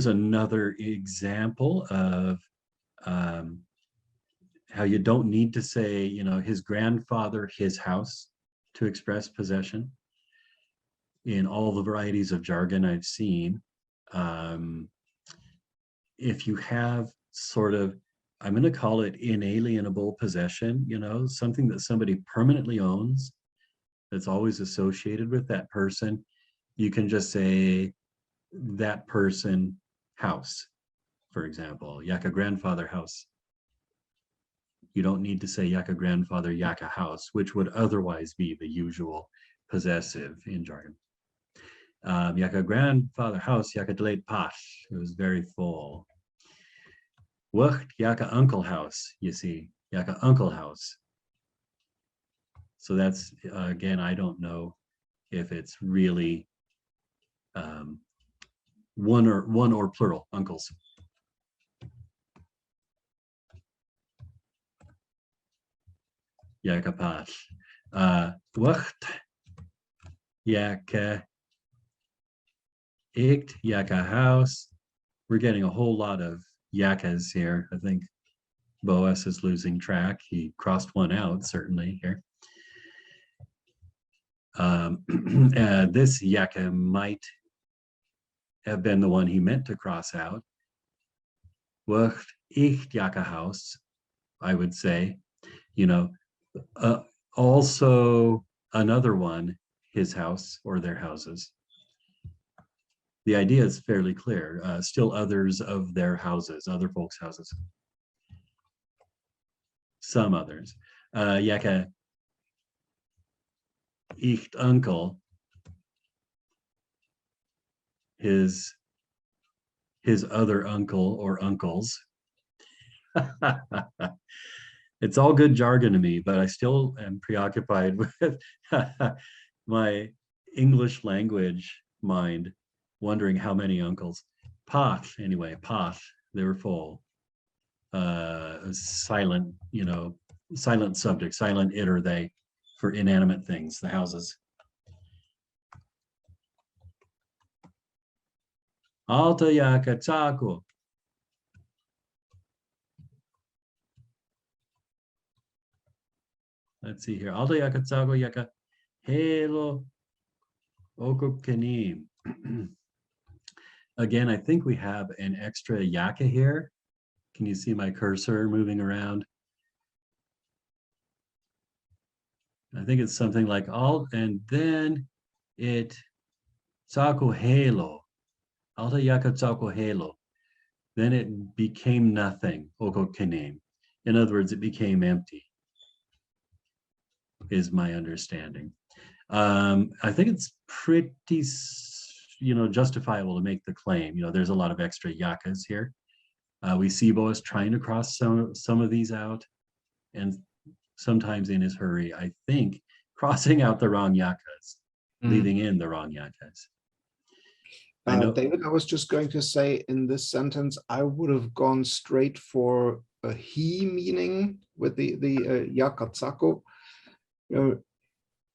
another example of how you don't need to say, his grandfather, his house to express possession. In all the varieties of jargon I've seen, if you have sort of, I'm going to call it inalienable possession, something that somebody permanently owns, that's always associated with that person, you can just say that person house, for example, Yaka grandfather house. You don't need to say Yaka grandfather, Yaka house, which would otherwise be the usual possessive in jargon. Yaka grandfather house, Yaka delayed pash. It was very full. Wacht, Yaka uncle house, you see, Yaka uncle house. So that's, again, I don't know if it's really one or plural uncles. Yaka pash. Wacht, Yaka icht, Yaka house. We're getting a whole lot of Yakas here. I think Boas is losing track. He crossed one out, certainly, here. This Yaka might have been the one he meant to cross out. Wacht ich Yaka house, I would say. Also another one, his house or their houses. The idea is fairly clear. Still others of their houses, other folks' houses. Some others. Yaka ich uncle, his other uncle or uncles. It's all good jargon to me, but I still am preoccupied with my English language mind, wondering how many uncles. Path, anyway, path, they were full. Silent, silent subject, silent it or they for inanimate things, the houses. Alta Yaka Tsako. Let's see here. Alta Yaka Tsako Yaka Halo Okukanim. Again, I think we have an extra Yaka here. Can you see my cursor moving around? I think it's something like all, and then it Tsako Halo. Alta Yaka Tsagatilao. Then it became nothing, Oko Kenem. In other words, it became empty, is my understanding. I think it's pretty, justifiable to make the claim. There's a lot of extra yakas here. We see Boas trying to cross some of these out, and sometimes in his hurry, I think, crossing out the wrong yakas, leaving in the wrong yakas. I know. David, I was just going to say in this sentence, I would have gone straight for a he meaning with the Yakatsako.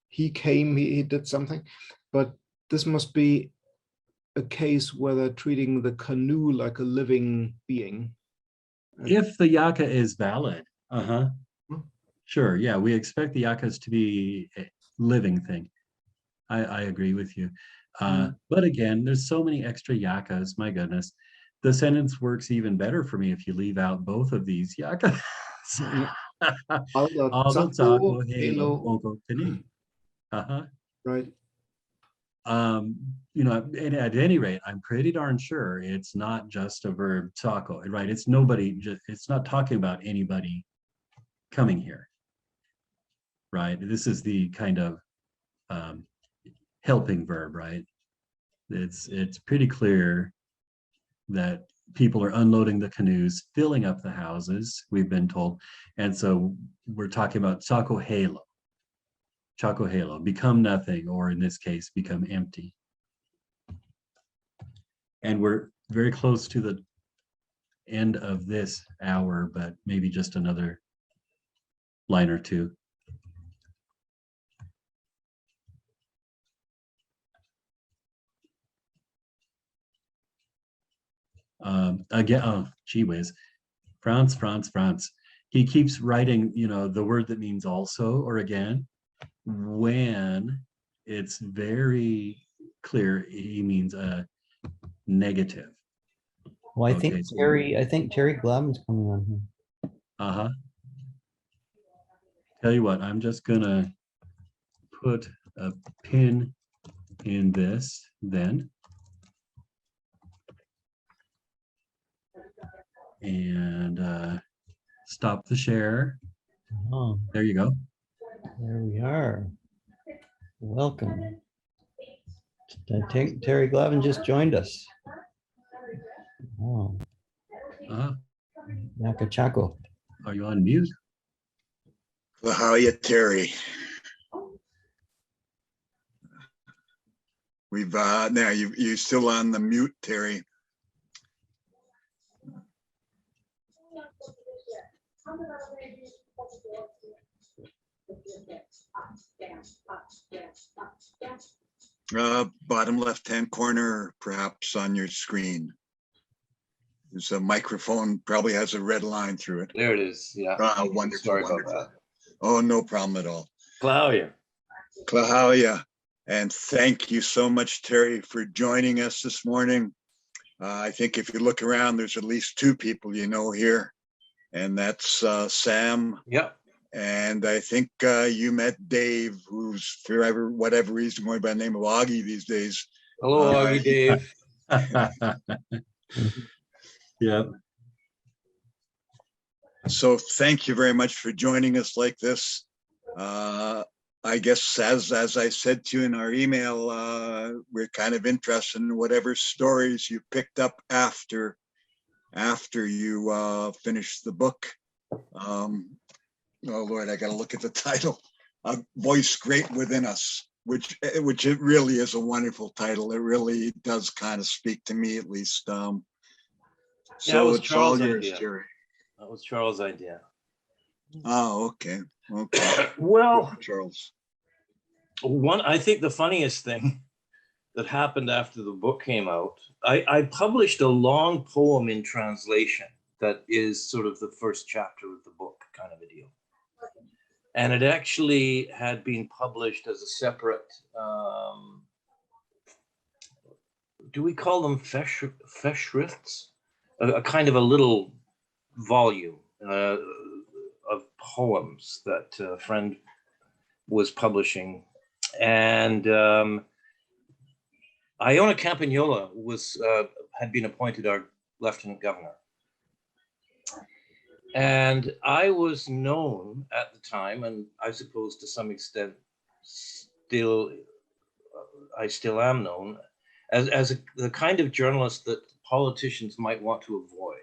He came, he did something, but this must be a case where they're treating the canoe like a living being. If the yaka is valid, sure, yeah, we expect the yakas to be a living thing. I agree with you. But again, there's so many extra yakas, my goodness. The sentence works even better for me if you leave out both of these yakas. Right. And at any rate, I'm pretty darn sure it's not just a verb tsako, right? It's nobody, it's not talking about anybody coming here, right? This is the kind of helping verb, right? It's pretty clear that people are unloading the canoes, filling up the houses, we've been told. And so we're talking about Tsagatilao. Tsagatilao, become nothing, or in this case, become empty. And we're very close to the end of this hour, but maybe just another line or two. Again, oh, gee whiz. France. He keeps writing, the word that means also or again, when it's very clear he means a negative. Well, I think TerryGlavin's coming on here. Tell you what, I'm just gonna put a pin in this then. And stop the share. Oh, there you go. There we are. Welcome. TerryGlavin just joined us. Oh. Nakachako. Are you on mute? Well, how are you, Terry? We've now you're still on the mute, Terry. Bottom left-hand corner, perhaps on your screen. There's a microphone, probably has a red line through it. There it is. Yeah. Wonderful. Sorry Wonderful. about that. Oh, no problem at all. Claudia. And thank you so much, Terry, for joining us this morning. I think if you look around, there's at least two people you know here, and that's Sam. Yep. And I think you met Dave, who's for whatever reason going by the name of Augie these days. Hello, Augie, Dave. Yeah. So thank you very much for joining us like this. I guess as I said to you in our email, we're kind of interested in whatever stories you picked up after you finished the book. Oh Lord, I got to look at the title. A Voice Great Within Us, which it really is a wonderful title. It really does kind of speak to me, at least. So it's all yours, Jerry. That was Charles' idea. Oh, okay. Well, Charles. I think the funniest thing that happened after the book came out, I published a long poem in translation that is sort of the first chapter of the book, kind of a deal. And it actually had been published as a separate, do we call them Festschrifts? A kind of a little volume of poems that a friend was publishing. And Iona Campagnola had been appointed our lieutenant governor. And I was known at the time, and I suppose to some extent I still am known, as the kind of journalist that politicians might want to avoid.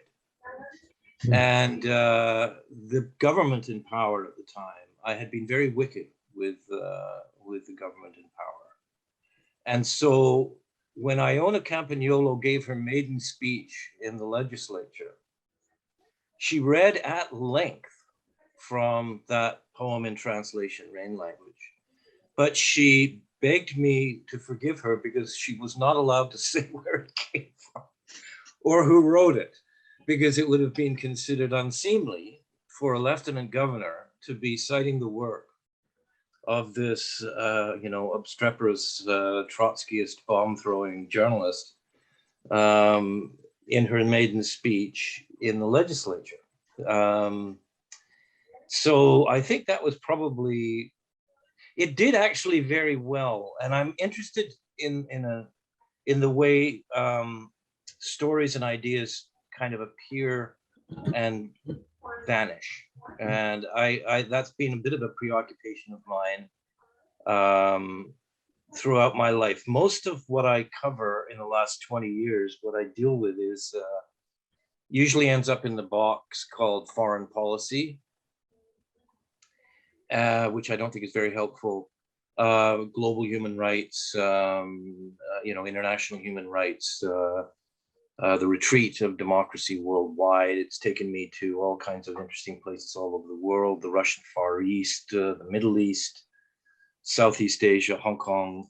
And the government in power at the time, I had been very wicked with the government in power. And so when Iona Campagnolo gave her maiden speech in the legislature, she read at length from that poem in translation, Rain language, but she begged me to forgive her because she was not allowed to say where it came from or who wrote it, because it would have been considered unseemly for a lieutenant governor to be citing the work of this, obstreperous Trotskyist bomb-throwing journalist in her maiden speech in the legislature. So I think that was probably, it did actually very well. And I'm interested in the way stories and ideas kind of appear and vanish. And I that's been a bit of a preoccupation of mine throughout my life. Most of what I cover in the last 20 years, what I deal with is usually ends up in the box called foreign policy, which I don't think is very helpful. Global human rights, international human rights, the retreat of democracy worldwide. It's taken me to all kinds of interesting places all over the world, the Russian Far East, the Middle East, Southeast Asia, Hong Kong,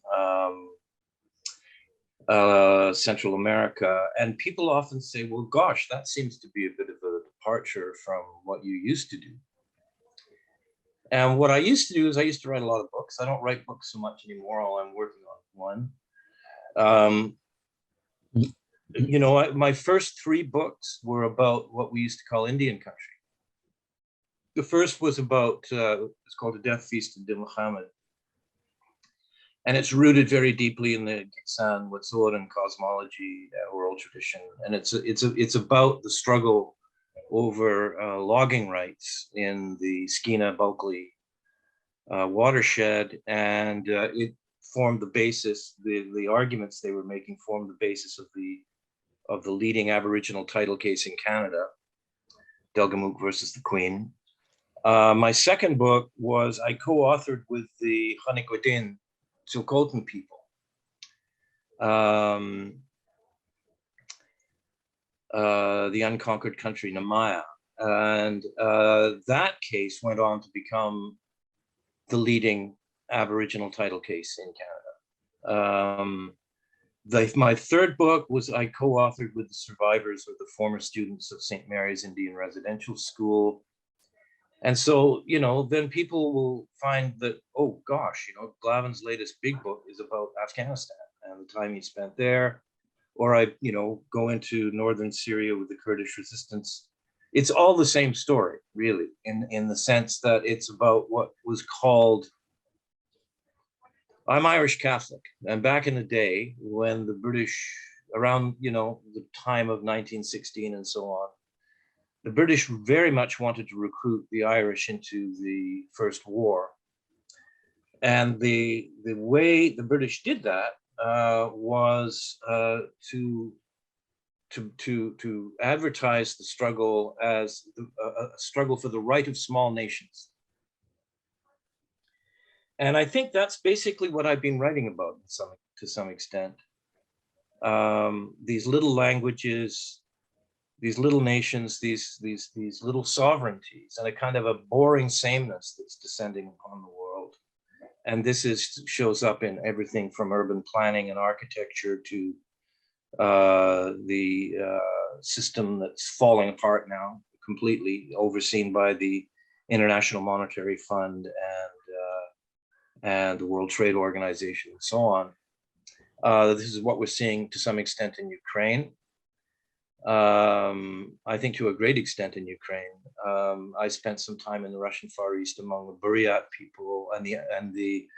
Central America. And people often say, well, gosh, that seems to be a bit of a departure from what you used to do. And what I used to do is I used to write a lot of books. I don't write books so much anymore, although I'm working on one. My first 3 books were about what we used to call Indian country. The first was about, it's called The Death Feast of Din Muhammad. And it's rooted very deeply in the Gitsan, Wet'suwet'en cosmology, oral tradition. And it's about the struggle over logging rights in the Skeena Bulkley watershed, and it formed the basis. The arguments they were making formed the basis of the leading Aboriginal title case in Canada, Delgamuukw versus the Queen. My second book was I co-authored with the Hanikwadin Tsilhqot'in people. The unconquered country, Namaya. And that case went on to become the leading Aboriginal title case in Canada. My third book was I co-authored with the survivors or the former students of St. Mary's Indian Residential School. And so, then people will find that, oh gosh, Glavin's latest big book is about Afghanistan and the time he spent there. Or I, go into northern Syria with the Kurdish resistance. It's all the same story, really, in the sense that it's about what was called, I'm Irish Catholic. And back in the day when the British, around, the time of 1916 and so on, the British very much wanted to recruit the Irish into the First War. And the way the British did that was to advertise the struggle as a struggle for the right of small nations. And I think that's basically what I've been writing about to some extent. These little languages, these little nations, these little sovereignties, and a kind of a boring sameness that's descending upon the world. And this shows up in everything from urban planning and architecture to the system that's falling apart now, completely overseen by the International Monetary Fund and the World Trade Organization and so on. This is what we're seeing to some extent in Ukraine. I think to a great extent in Ukraine. I spent some time in the Russian Far East among the Buryat people and the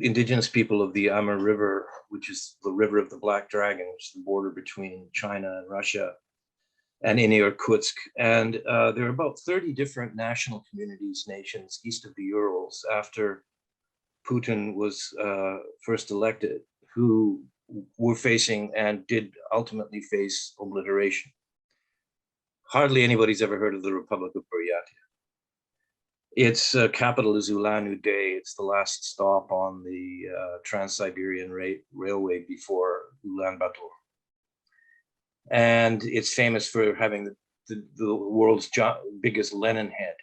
indigenous people of the Amur River, which is the river of the Black Dragon, which is the border between China and Russia, and in Irkutsk. And there are about 30 different national communities, nations east of the Urals after Putin was first elected, who were facing and did ultimately face obliteration. Hardly anybody's ever heard of the Republic of Buryatia. Its capital is Ulan-Ude. It's the last stop on the Trans-Siberian Railway before Ulaanbaatar. And it's famous for having the world's biggest Lenin head.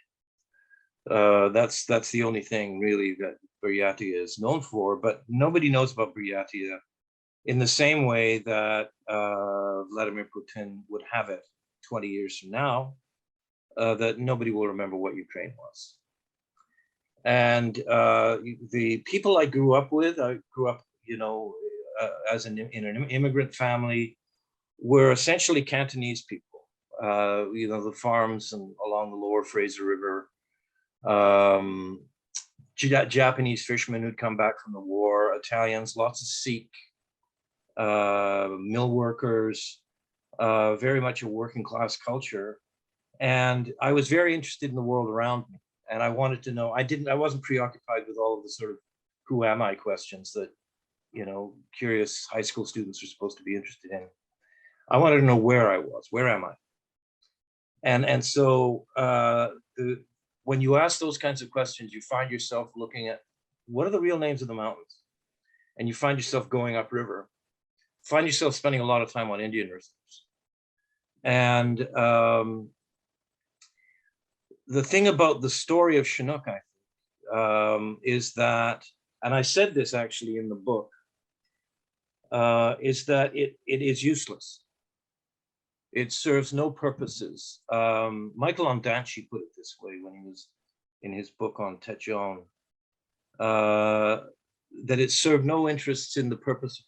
That's the only thing really that Buryatia is known for, but nobody knows about Buryatia in the same way that Vladimir Putin would have it 20 years from now, that nobody will remember what Ukraine was. And the people I grew up with, you know, in an immigrant family, were essentially Cantonese people. You know, the farms and along the lower Fraser River, Japanese fishermen who'd come back from the war, Italians, lots of Sikh, mill workers, very much a working class culture. And I was very interested in the world around me. And I wanted to know, I wasn't preoccupied with all of the sort of who am I questions that, you know, curious high school students are supposed to be interested in. I wanted to know where I was, where am I? And so when you ask those kinds of questions, you find yourself looking at what are the real names of the mountains? And you find yourself going upriver, find yourself spending a lot of time on Indian reserves. And the thing about the story of Chinook, I think, is that, and I said this actually in the book, is that it is useless. It serves no purposes. Michael Ondaatje put it this way when he was in his book on Tejon, that it served no interests in the purpose,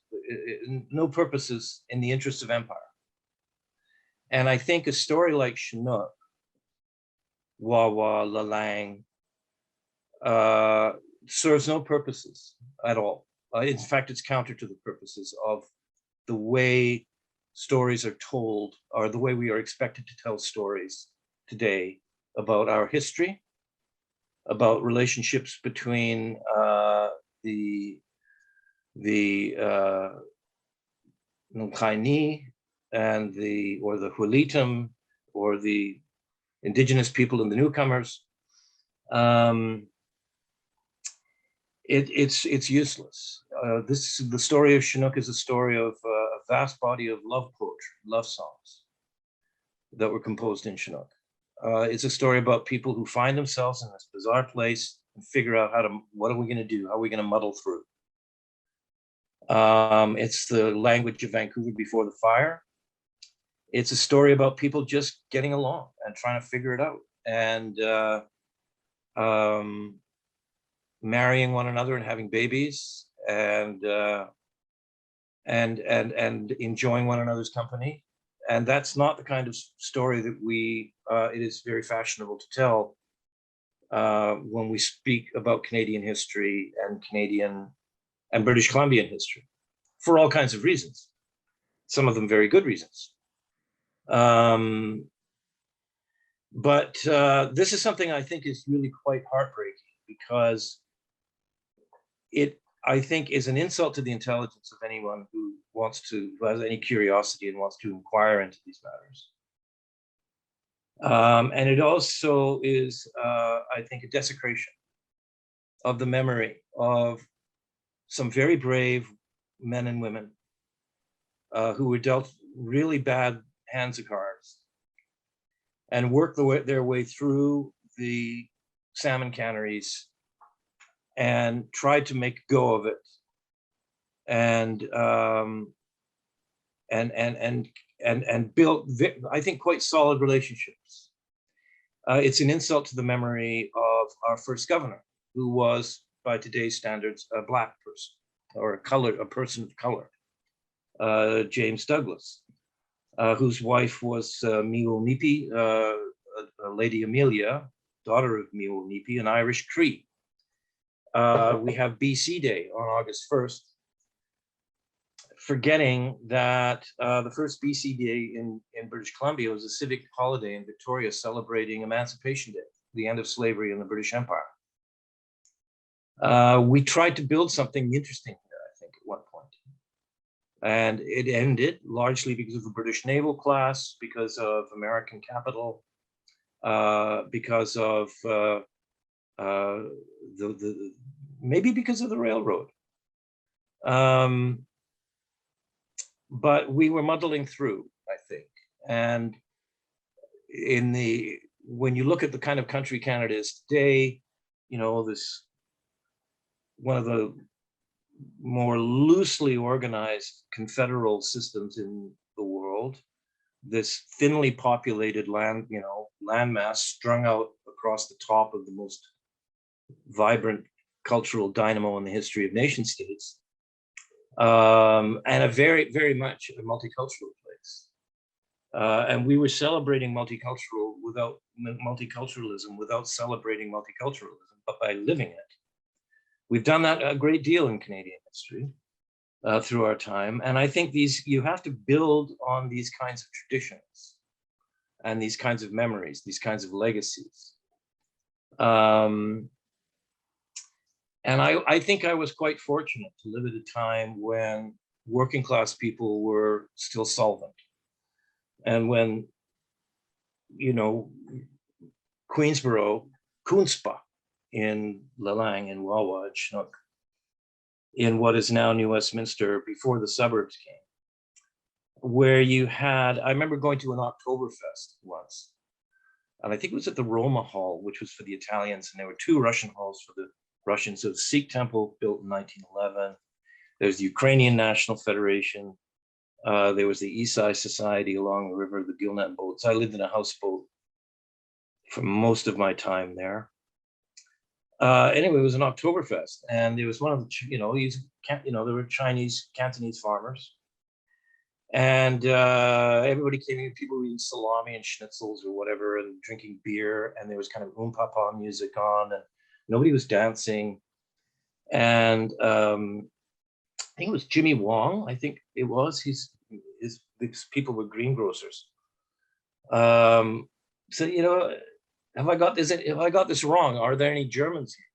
no purposes in the interests of empire. And I think a story like Chinook, Wawa, Lalang, serves no purposes at all. In fact, it's counter to the purposes of the way stories are told, or the way we are expected to tell stories today about our history, about relationships between the Nunghaini and the Huilitum, or the indigenous people and the newcomers. It's useless. The story of Chinook is a story of a vast body of love poetry, love songs that were composed in Chinook. It's a story about people who find themselves in this bizarre place and figure out what are we going to do? How are we going to muddle through? It's the language of Vancouver before the fire. It's a story about people just getting along and trying to figure it out, and marrying one another and having babies, and enjoying one another's company. And that's not the kind of story that it is very fashionable to tell when we speak about Canadian history and Canadian and British Columbian history, for all kinds of reasons, some of them very good reasons. But this is something I think is really quite heartbreaking, because it, I think, is an insult to the intelligence of anyone who has any curiosity and wants to inquire into these matters. And it also is, I think, a desecration of the memory of some very brave men and women who were dealt really bad hands of cards and worked their way through the salmon canneries and tried to make go of it, and built, I think, quite solid relationships. It's an insult to the memory of our first governor, who was, by today's standards, a Black person, or a person of color, James Douglas, whose wife was Miwo Nipi, Lady Amelia, daughter of Miwo Nipi, an Irish Cree. We have BC Day on August 1st, forgetting that the first BC Day in British Columbia was a civic holiday in Victoria celebrating Emancipation Day, the end of slavery in the British Empire. We tried to build something interesting here, I think, at one point. And it ended largely because of the British naval class, because of American capital, because of maybe because of the railroad. But we were muddling through, I think. And when you look at the kind of country Canada is today, you know, this one of the more loosely organized confederal systems in the world, this thinly populated landmass strung out across the top of the most vibrant cultural dynamo in the history of nation states, and a very, very much a multicultural place. And we were celebrating multiculturalism without celebrating multiculturalism, but by living it. We've done that a great deal in Canadian history through our time. And I think you have to build on these kinds of traditions and these kinds of memories, these kinds of legacies. And I think I was quite fortunate to live at a time when working class people were still solvent. And when, you know, Queensborough, Coonspa in Lelang, in Wawa, Chinook, in what is now New Westminster, before the suburbs came, where you had, I remember going to an Oktoberfest once, and I think it was at the Roma Hall, which was for the Italians, and there were 2 Russian halls for the Russians. So the Sikh temple built in 1911. There's the Ukrainian National Federation. There was the Isai Society along the river, the Gilnet boats. I lived in a houseboat for most of my time there. Anyway, it was an Oktoberfest, and there was one of the, there were Chinese, Cantonese farmers, and everybody came in, people were eating salami and schnitzels or whatever, and drinking beer, and there was kind of papa music on, and nobody was dancing. And I think it was Jimmy Wong, I think it was, these people were greengrocers. So, you know, have I got this wrong? Are there any Germans here?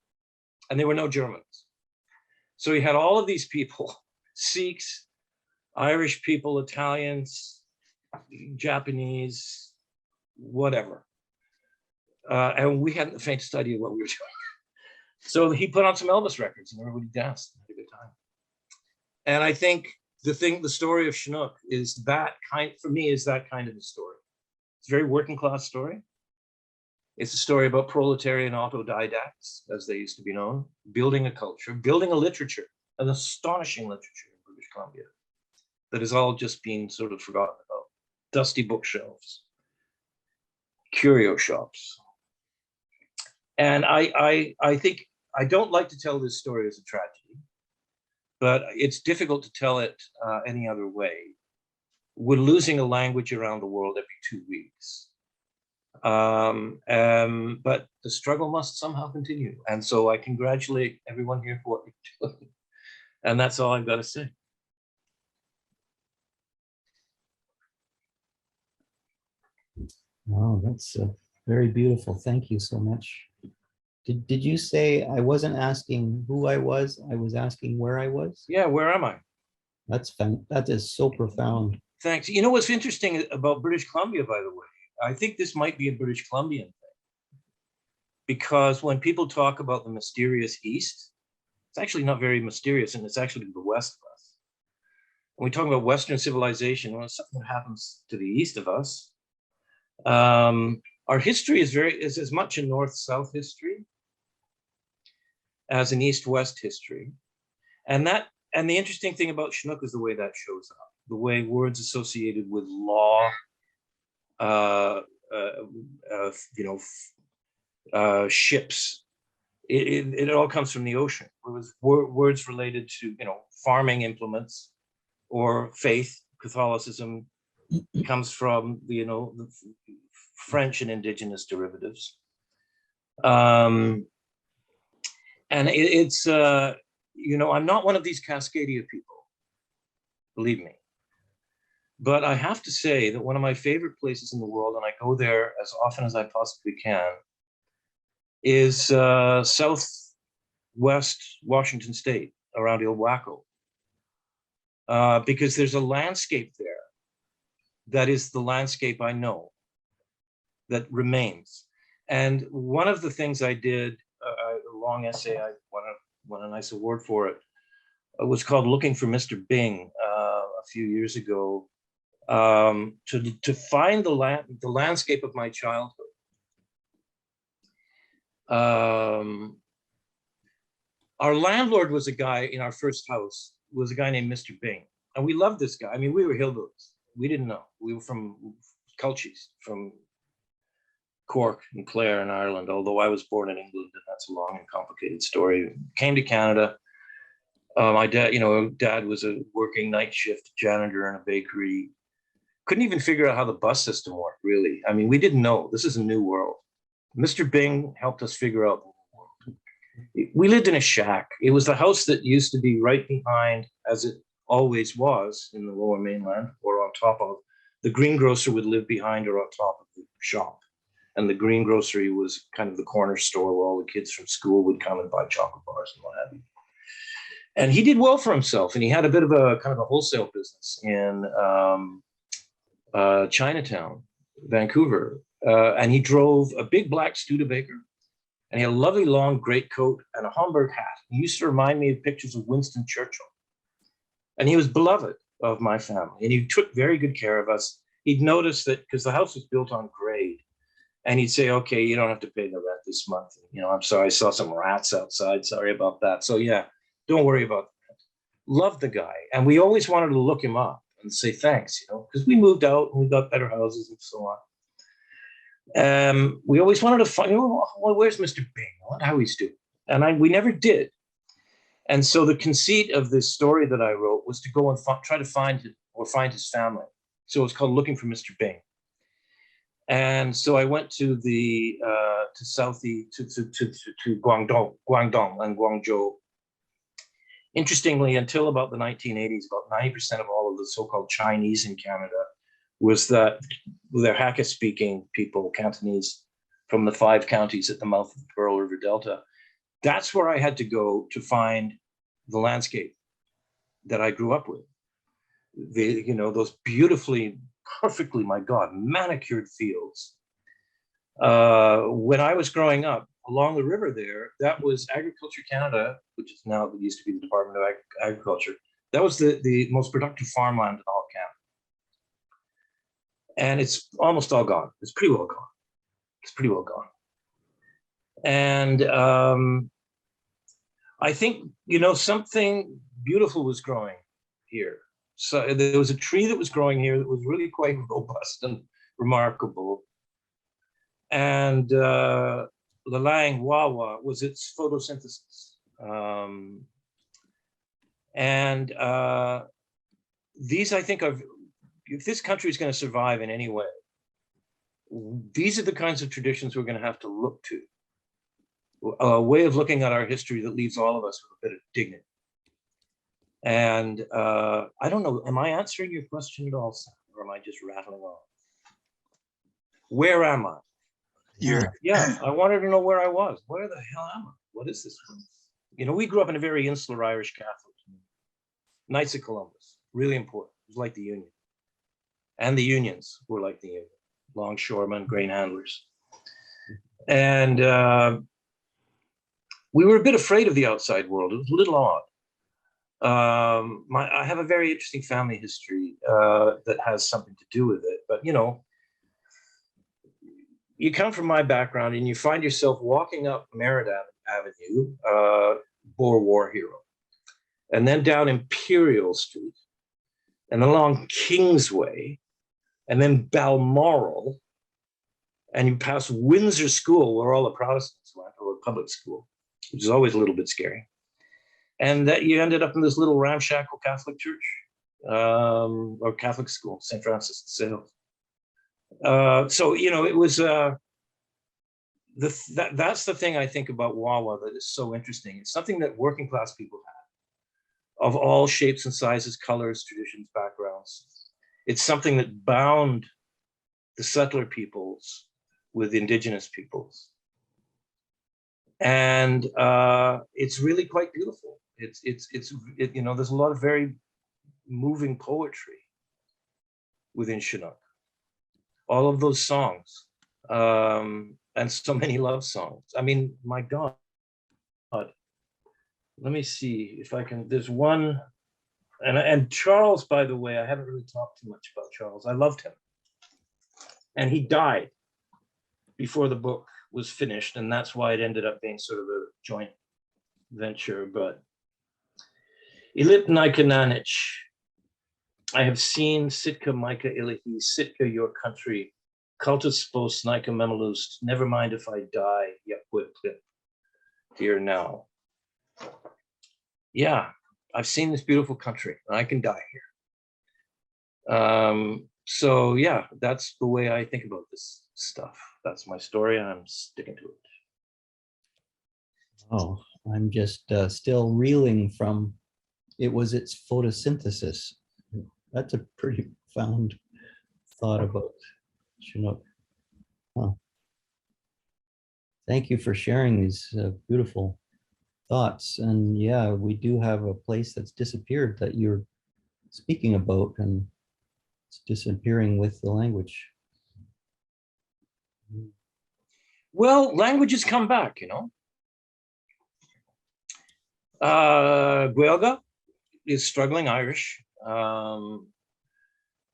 And there were no Germans. So we had all of these people, Sikhs, Irish people, Italians, Japanese, whatever. And we hadn't the faintest idea what we were doing. So he put on some Elvis records and everybody danced and had a good time. And I think the story of Chinook is that kind, for me, is that kind of a story. It's a very working class story. It's a story about proletarian autodidacts, as they used to be known, building a culture, building a literature, an astonishing literature in British Columbia that has all just been sort of forgotten about. Dusty bookshelves, curio shops. And I think, I don't like to tell this story as a tragedy, but it's difficult to tell it any other way. We're losing a language around the world every 2 weeks. But the struggle must somehow continue. And so I congratulate everyone here for what you're doing. And that's all I've got to say. Wow, that's very beautiful. Thank you so much. Did you say I wasn't asking who I was asking where I was? Yeah, where am I? That is so profound. Thanks. You know what's interesting about British Columbia, by the way? I think this might be a British Columbian thing. Because when people talk about the mysterious East, it's actually not very mysterious, and it's actually the West of us. When we talk about Western civilization, well, something that happens to the east of us. Our history is as much a North-South history as an East-West history. And the interesting thing about Chinook is the way that shows up, the way words associated with law, ships, it all comes from the ocean. It was words related to, farming implements or faith. Catholicism comes from the French and indigenous derivatives. And it's, you know, I'm not one of these Cascadia people, believe me. But I have to say that one of my favorite places in the world, and I go there as often as I possibly can, is southwest Washington State, around Ilwaco. Because there's a landscape there that is the landscape I know, that remains. And one of the things I did, a long essay, I won a nice award for it, was called Looking for Mr. Bing a few years ago, to find the landscape of my childhood. Our landlord was a guy in our first house, was a guy named Mr. Bing. And we loved this guy. I mean, we were hillbillies. We didn't know. We were from Culchies, from Cork and Clare in Ireland, although I was born in England, and that's a long and complicated story. Came to Canada. My dad, you know, dad was a working night shift janitor in a bakery. Couldn't even figure out how the bus system worked, really. I mean, we didn't know. This is a new world. Mr. Bing helped us figure out the new world. We lived in a shack. It was the house that used to be right behind, as it always was in the Lower Mainland, or on top of. The greengrocer would live behind or on top of the shop. And the greengrocery was kind of the corner store where all the kids from school would come and buy chocolate bars and what have you. And he did well for himself, and he had a bit of a kind of a wholesale business in Chinatown, Vancouver. And he drove a big black Studebaker, and he had a lovely long greatcoat and a Homburg hat. He used to remind me of pictures of Winston Churchill. And he was beloved of my family, and he took very good care of us. He'd noticed that, because the house was built on grade, and he'd say, okay, you don't have to pay the rent this month. You know, I'm sorry, I saw some rats outside. Sorry about that. So yeah, don't worry about that. Loved the guy. And we always wanted to look him up and say thanks, you know, because we moved out and we got better houses and so on. We always wanted to find, you know, well, where's Mr. Bing? I wonder how he's doing. And we never did. And so the conceit of this story that I wrote was to go and try to find him or find his family. So it's called Looking for Mr. Bing. And so I went to the to Guangdong and Guangzhou. Interestingly, until about the 1980s, about 90% of all of the so-called Chinese in Canada was that they're Hakka-speaking people, Cantonese, from the 5 counties at the mouth of the Pearl River Delta. That's where I had to go to find the landscape that I grew up with. You know, those beautifully, perfectly, my God, manicured fields. When I was growing up along the river there, that was Agriculture Canada, which is now, it used to be the Department of Agriculture. That was the most productive farmland in all of Canada. And it's almost all gone. It's pretty well gone. It's pretty well gone. And I think, you know, something beautiful was growing here. So there was a tree that was growing here that was really quite robust and remarkable. And Lalang Wawa was its photosynthesis. These, I think, are, if this country is going to survive in any way, these are the kinds of traditions we're going to have to look to. A way of looking at our history that leaves all of us with a bit of dignity. And I don't know, am I answering your question at all, Sam, or am I just rattling on? Where am I? Yeah, I wanted to know where I was. Where the hell am I? What is this? You know, we grew up in a very insular Irish Catholic community. Knights of Columbus, really important. It was like the Union. And the unions were like the Union. Longshoremen, grain handlers. And we were a bit afraid of the outside world. It was a little odd. I have a very interesting family history that has something to do with it. But, you know, you come from my background and you find yourself walking up Merritt Avenue, Boer War hero, and then down Imperial Street, and along Kingsway, and then Balmoral, and you pass Windsor School, where all the Protestants went, or public school, which is always a little bit scary. And that you ended up in this little ramshackle Catholic church, or Catholic school, St. Francis de Sales. So, you know, it was, that's the thing I think about Wawa that is so interesting. It's something that working class people had, of all shapes and sizes, colors, traditions, backgrounds. It's something that bound the settler peoples with indigenous peoples. And it's really quite beautiful. You know, there's a lot of very moving poetry within Chinook. All of those songs, and so many love songs. I mean, my God. Let me see if I can, there's one, and Charles, by the way, I haven't really talked too much about Charles. I loved him. And he died before the book was finished, and that's why it ended up being sort of a joint venture. But Ilit Naikananich, I have seen Sitka Micah Ilahi, Sitka your country, cultus spos Nika Memalust, never mind if I die, Yapwit Clip, here now. Yeah, I've seen this beautiful country, and I can die here. So yeah, that's the way I think about this stuff. That's my story, and I'm sticking to it. Oh, I'm just still reeling from it was its photosynthesis. That's a pretty profound thought about Chinook. Huh. Thank you for sharing these beautiful thoughts. And yeah, we do have a place that's disappeared that you're speaking about, and it's disappearing with the language. Well, languages come back, you know. Guelga is struggling Irish.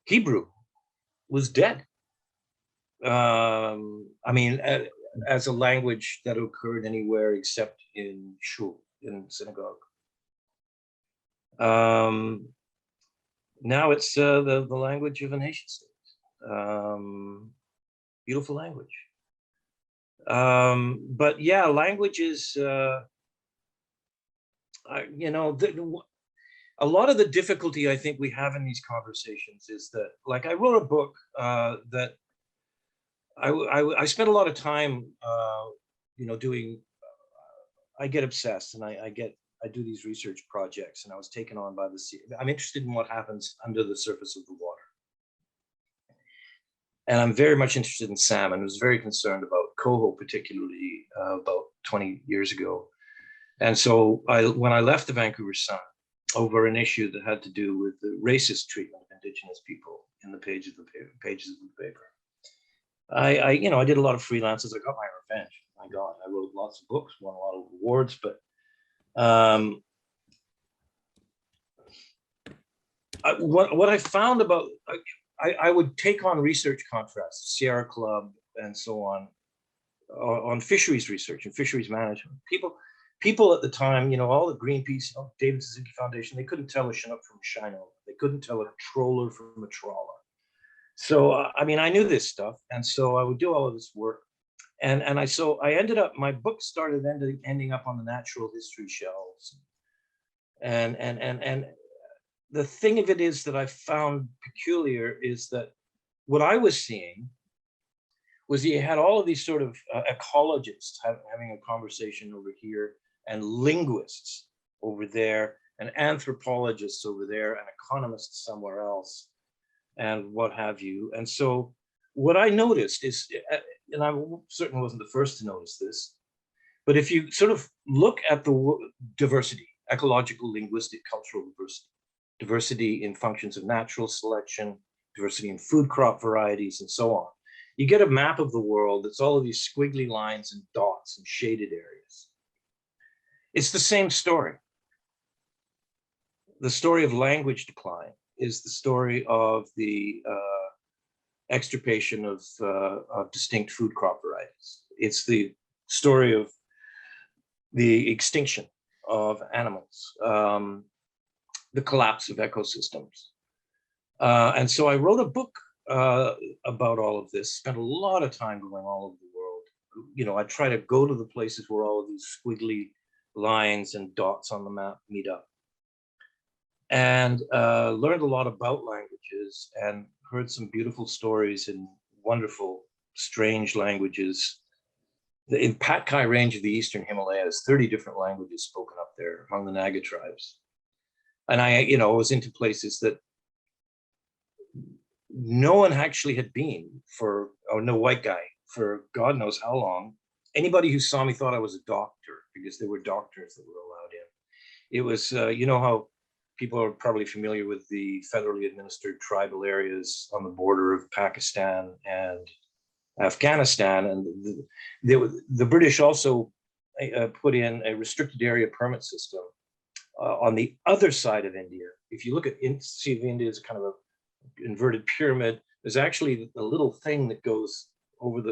Hebrew was dead. I mean, as a language that occurred anywhere except in shul, in synagogue. Now it's the language of a nation state. Beautiful language. But yeah, languages, you know, a lot of the difficulty I think we have in these conversations is that, like, I wrote a book that I spent a lot of time, you know, doing, I get obsessed, and I do these research projects, and I was taken on by the sea. I'm interested in what happens under the surface of the water. And I'm very much interested in salmon. I was very concerned about coho, particularly about 20 years ago. And so when I left the Vancouver Sun over an issue that had to do with the racist treatment of Indigenous people in the pages of the paper, you know, I did a lot of freelances. I got my revenge. My God, I wrote lots of books, won a lot of awards, but what I found about, I would take on research contracts, Sierra Club and so on fisheries research and fisheries management. People at the time, you know, all the Greenpeace, David Suzuki Foundation, they couldn't tell a Chinook from a Shino. They couldn't tell a trawler from a trawler. So, I mean, I knew this stuff. And so I would do all of this work. And I ended up, my book started ending up on the natural history shelves. And the thing of it is that I found peculiar is that what I was seeing was you had all of these sort of ecologists having a conversation over here, and linguists over there, and anthropologists over there, and economists somewhere else, and what have you. And so what I noticed is, and I certainly wasn't the first to notice this, but if you sort of look at the diversity, ecological, linguistic, cultural diversity in functions of natural selection, diversity in food crop varieties, and so on, you get a map of the world that's all of these squiggly lines and dots and shaded areas. It's the same story. The story of language decline is the story of the extirpation of distinct food crop varieties. It's the story of the extinction of animals, the collapse of ecosystems. And so I wrote a book about all of this, spent a lot of time going all over the world. You know, I try to go to the places where all of these squiggly lines and dots on the map meet up. And learned a lot about languages and heard some beautiful stories in wonderful, strange languages in Patkai range of the Eastern Himalayas, 30 different languages spoken up there among the Naga tribes. And I, was into places that no one actually had been or no white guy for God knows how long. Anybody who saw me thought I was a doctor because there were doctors that were allowed in. It was, how people are probably familiar with the federally administered tribal areas on the border of Pakistan and Afghanistan, and the British also put in a restricted area permit system on the other side of India. If you look at Sea of India as kind of an inverted pyramid, there's actually a little thing that goes over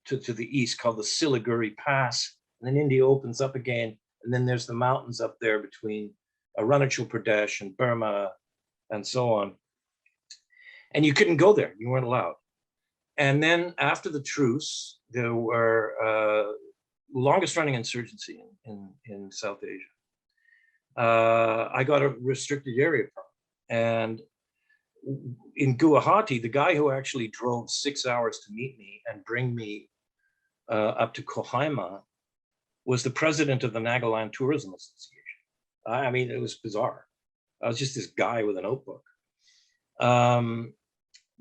to the east called the Siliguri Pass, and then India opens up again, and then there's the mountains up there between Arunachal Pradesh and Burma and so on. And you couldn't go there, you weren't allowed. And then after the truce, there were longest running insurgency in South Asia. I got a restricted area permit. And in Guwahati, the guy who actually drove 6 hours to meet me and bring me up to Kohaima was the president of the Nagaland Tourism Association. I mean, it was bizarre. I was just this guy with a notebook.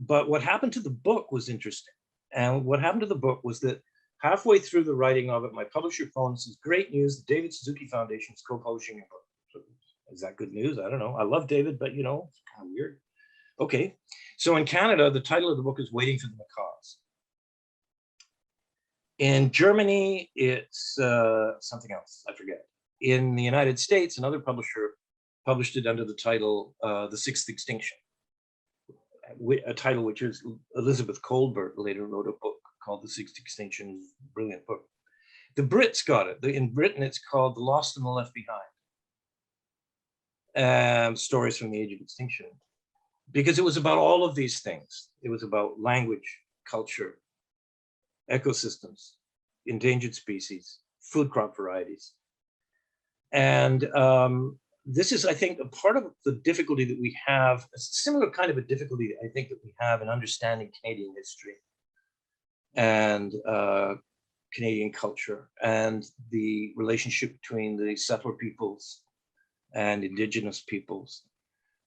But what happened to the book was interesting. And what happened to the book was that halfway through the writing of it, my publisher phoned and says, "Great news, the David Suzuki Foundation is co-publishing your book." So, is that good news? I don't know. I love David, but it's kind of weird. Okay. So in Canada, the title of the book is Waiting for the Macaws. In Germany, it's something else, I forget. In the United States, another publisher published it under the title The Sixth Extinction, a title which is Elizabeth Colbert later wrote a book called The Sixth Extinction, brilliant book. The Brits got it. In Britain, it's called The Lost and the Left Behind, Stories from the Age of Extinction, because it was about all of these things. It was about language, culture, ecosystems, endangered species, food crop varieties. And this is, I think, a part of the difficulty that we have, a similar kind of a difficulty, I think, that we have in understanding Canadian history and Canadian culture and the relationship between the settler peoples and Indigenous peoples,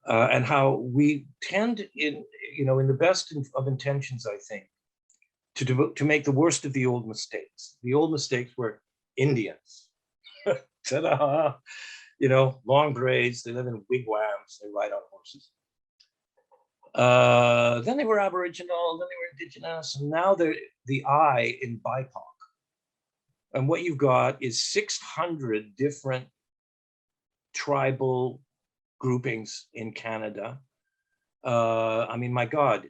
and how we tend, in the best of intentions, I think, to make the worst of the old mistakes. The old mistakes were Indians. Ta-da! Long braids, they live in wigwams, they ride on horses. Then they were Aboriginal, then they were Indigenous, and now they're the I in BIPOC. And what you've got is 600 different tribal groupings in Canada. I mean, my God,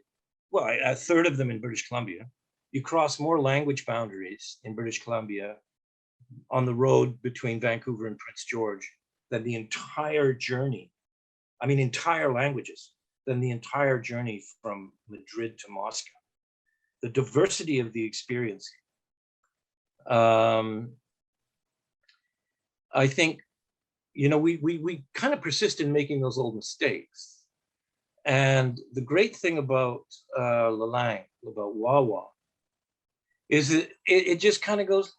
well, a third of them in British Columbia. You cross more language boundaries in British Columbia on the road between Vancouver and Prince George than the entire journey, I mean, entire languages, than the entire journey from Madrid to Moscow. The diversity of the experience. I think, we kind of persist in making those old mistakes. And the great thing about Lalang, about Wawa, is that it just kind of goes,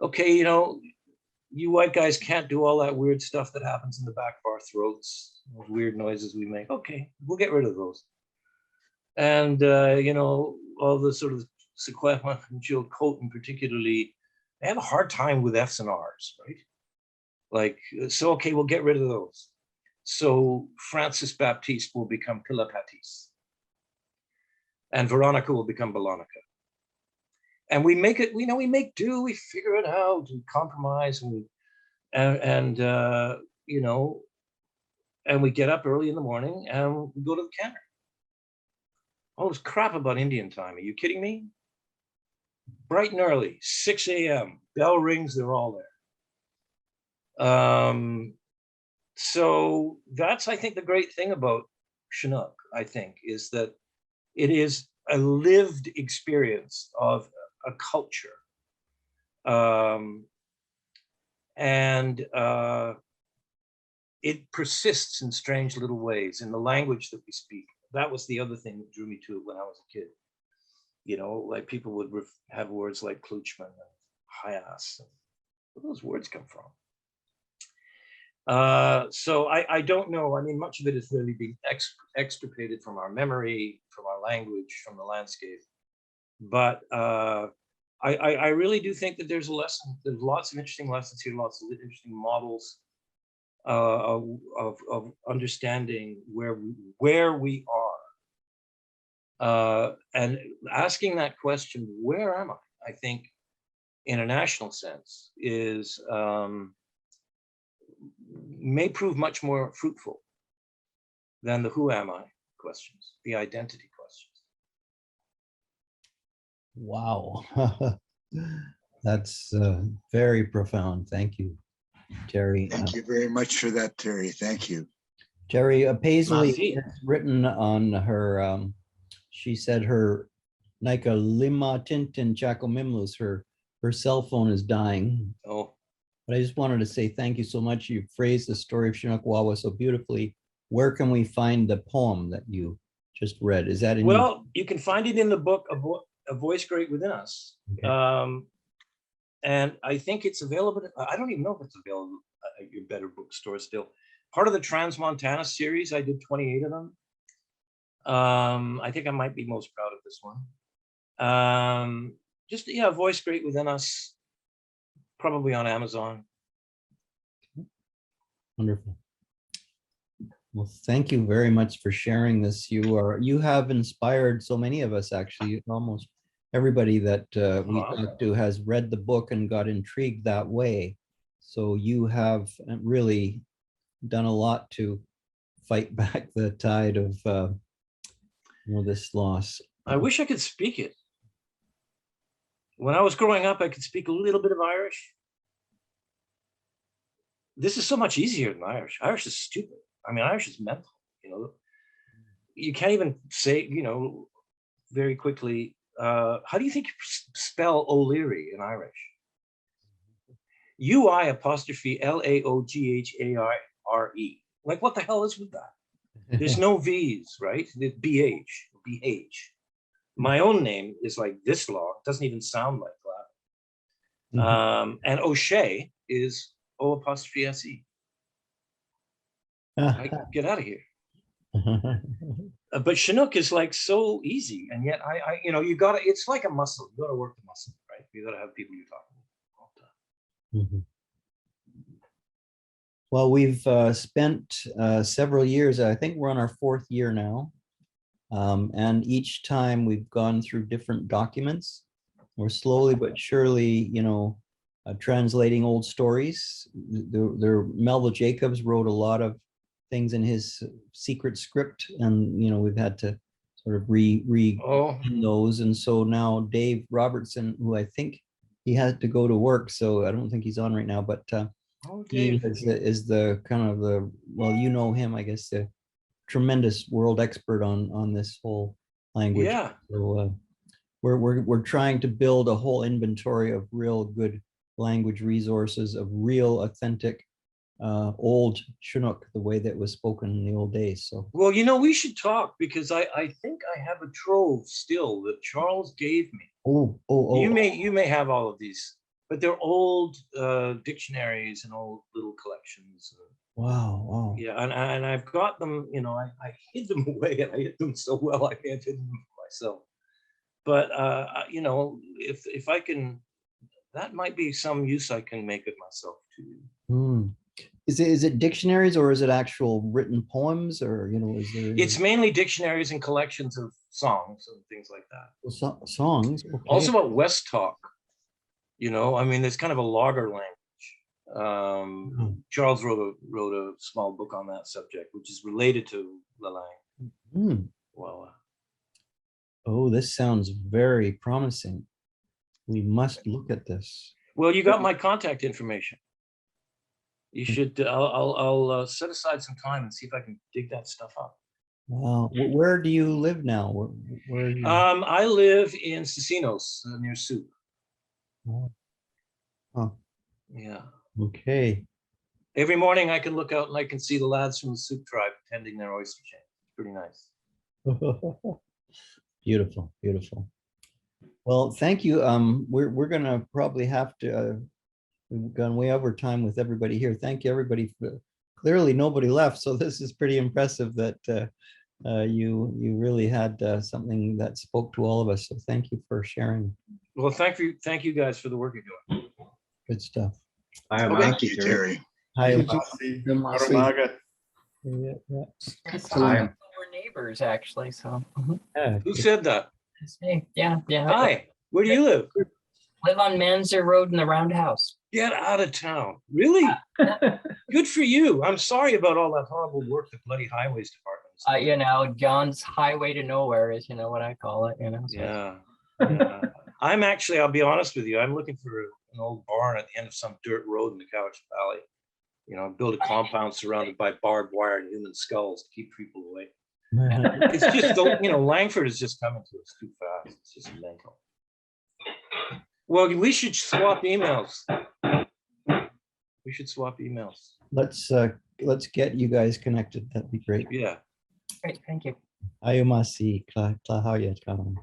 okay, you white guys can't do all that weird stuff that happens in the back of our throats, those weird noises we make. Okay, we'll get rid of those. And, all the sort of Sequewa and Jill Colton particularly, they have a hard time with F's and R's, right? Like, so, okay, we'll get rid of those. So Francis Baptiste will become Pilapatis. And Veronica will become Balonica. And we make it, we make do, we figure it out, we compromise, and we get up early in the morning and we go to the cannery. All this crap about Indian time, are you kidding me? Bright and early, 6 a.m., bell rings, they're all there. So that's, I think, the great thing about Chinook, I think, is that it is a lived experience of a culture. And it persists in strange little ways in the language that we speak. That was the other thing that drew me to it when I was a kid. You know, like people would have words like Kluchman and Hayas. Where do those words come from? So I don't know. I mean, much of it is really being extirpated from our memory, from our language, from the landscape. But I really do think that there's a lesson. There's lots of interesting lessons here, lots of interesting models of understanding where we are, and asking that question, where am I? I think, in a national sense, is may prove much more fruitful than the who am I questions, the identity questions. Wow. That's very profound. Thank you, Terry. Thank you very much for that, Terry. Thank you. Terry Paisley Merci. has written on her, she said her Nika Lima Tintin Chacomimlus, her cell phone is dying. Oh, But I just wanted to say thank you so much. You phrased the story of Chinook Wawa so beautifully. Where can we find the poem that you just read? Is that in your- well, you can find it in the book, A Voice Great Within Us. Okay. And I think it's available. I don't even know if it's available at your better bookstore still. Part of the Trans-Montana series, I did 28 of them. I think I might be most proud of this one. Just, yeah, Voice Great Within Us, probably on Amazon. Wonderful. Well, thank you very much for sharing this. You have inspired so many of us, actually. Almost everybody that we talked to has read the book and got intrigued that way. So you have really done a lot to fight back the tide of this loss. I wish I could speak it. When I was growing up, I could speak a little bit of Irish. This is so much easier than Irish. Irish is stupid. I mean, Irish is mental, you know. You can't even say, you know, very quickly, how do you think you spell O'Leary in Irish? UI apostrophe LAOGHARE. Like, what the hell is with that? There's no V's, right? It's BH. My own name is like this long. It doesn't even sound like that. And O'Shea is O apostrophe SE. Like, get out of here. But Chinook is like so easy, and yet I you know, you gotta, it's like a muscle. You gotta work the muscle, right? You gotta have people you're talking to all the time. Well, we've spent several years. I think we're on our 4th year now. And each time we've gone through different documents. We're slowly but surely, you know, translating old stories. Melville Jacobs wrote a lot of things in his secret script, and you know, we've had to sort of read those. And so now Dave Robertson, who I think he had to go to work, so I don't think he's on right now, but he is the kind of the, well, you know him, I guess, the tremendous world expert on this whole language. Yeah. So we're trying to build a whole inventory of real good language resources, of real authentic old Chinook, the way that was spoken in the old days. So, well, you know, we should talk, because I think I have a trove still that Charles gave me. Oh, You may have all of these, but they're old dictionaries and old little collections. Wow. Yeah, and I've got them, you know, I hid them away, and I hid them so well I can't hid them myself. But you know, if I can, that might be some use I can make of myself too. Is it dictionaries, or is it actual written poems, or you know, is there? It's mainly dictionaries and collections of songs and things like that. Songs. Okay. Also about West Talk. You know, I mean, there's kind of a logger language. Charles wrote a small book on that subject, which is related to the language. Well, oh, this sounds very promising. We must look at this. well, you got my contact information. You should. I'll set aside some time and see if I can dig that stuff up. Wow. Where do you live now? Where are you? I live in Cicinos, near Soup. Oh. Yeah. Okay. Every morning I can look out and I can see the lads from the Soup tribe tending their oyster chain. It's pretty nice. Beautiful. Well, thank you. We're gonna probably have to, we've gone way over time with everybody here. Thank you, everybody. Clearly, nobody left, so this is pretty impressive that you really had something that spoke to all of us. So thank you for sharing. Well, thank you guys for the work you're doing. Good stuff. Thank you, Terry. Hi. Thank you, Terry. Yeah, yeah. Excellent. We're neighbors, actually, so. Yeah, Who said that? It's me. Yeah. Hi, where do you live? Live on Manzer Road in the Roundhouse. Get out of town. Really? Good for you. I'm sorry about all that horrible work the bloody highways department. You know, John's highway to nowhere is, what I call it, so. Yeah. Yeah. I'm actually, I'll be honest with you, I'm looking for an old barn at the end of some dirt road in the Cowichan Valley. Build a compound surrounded by barbed wire and human skulls to keep people away. It's just, Langford is just coming to us too fast. It's just mental. Well, we should swap emails. We should swap emails. Let's get you guys connected. That'd be great. Yeah. Great, thank you. Ayumasi, Klahaya, Karan.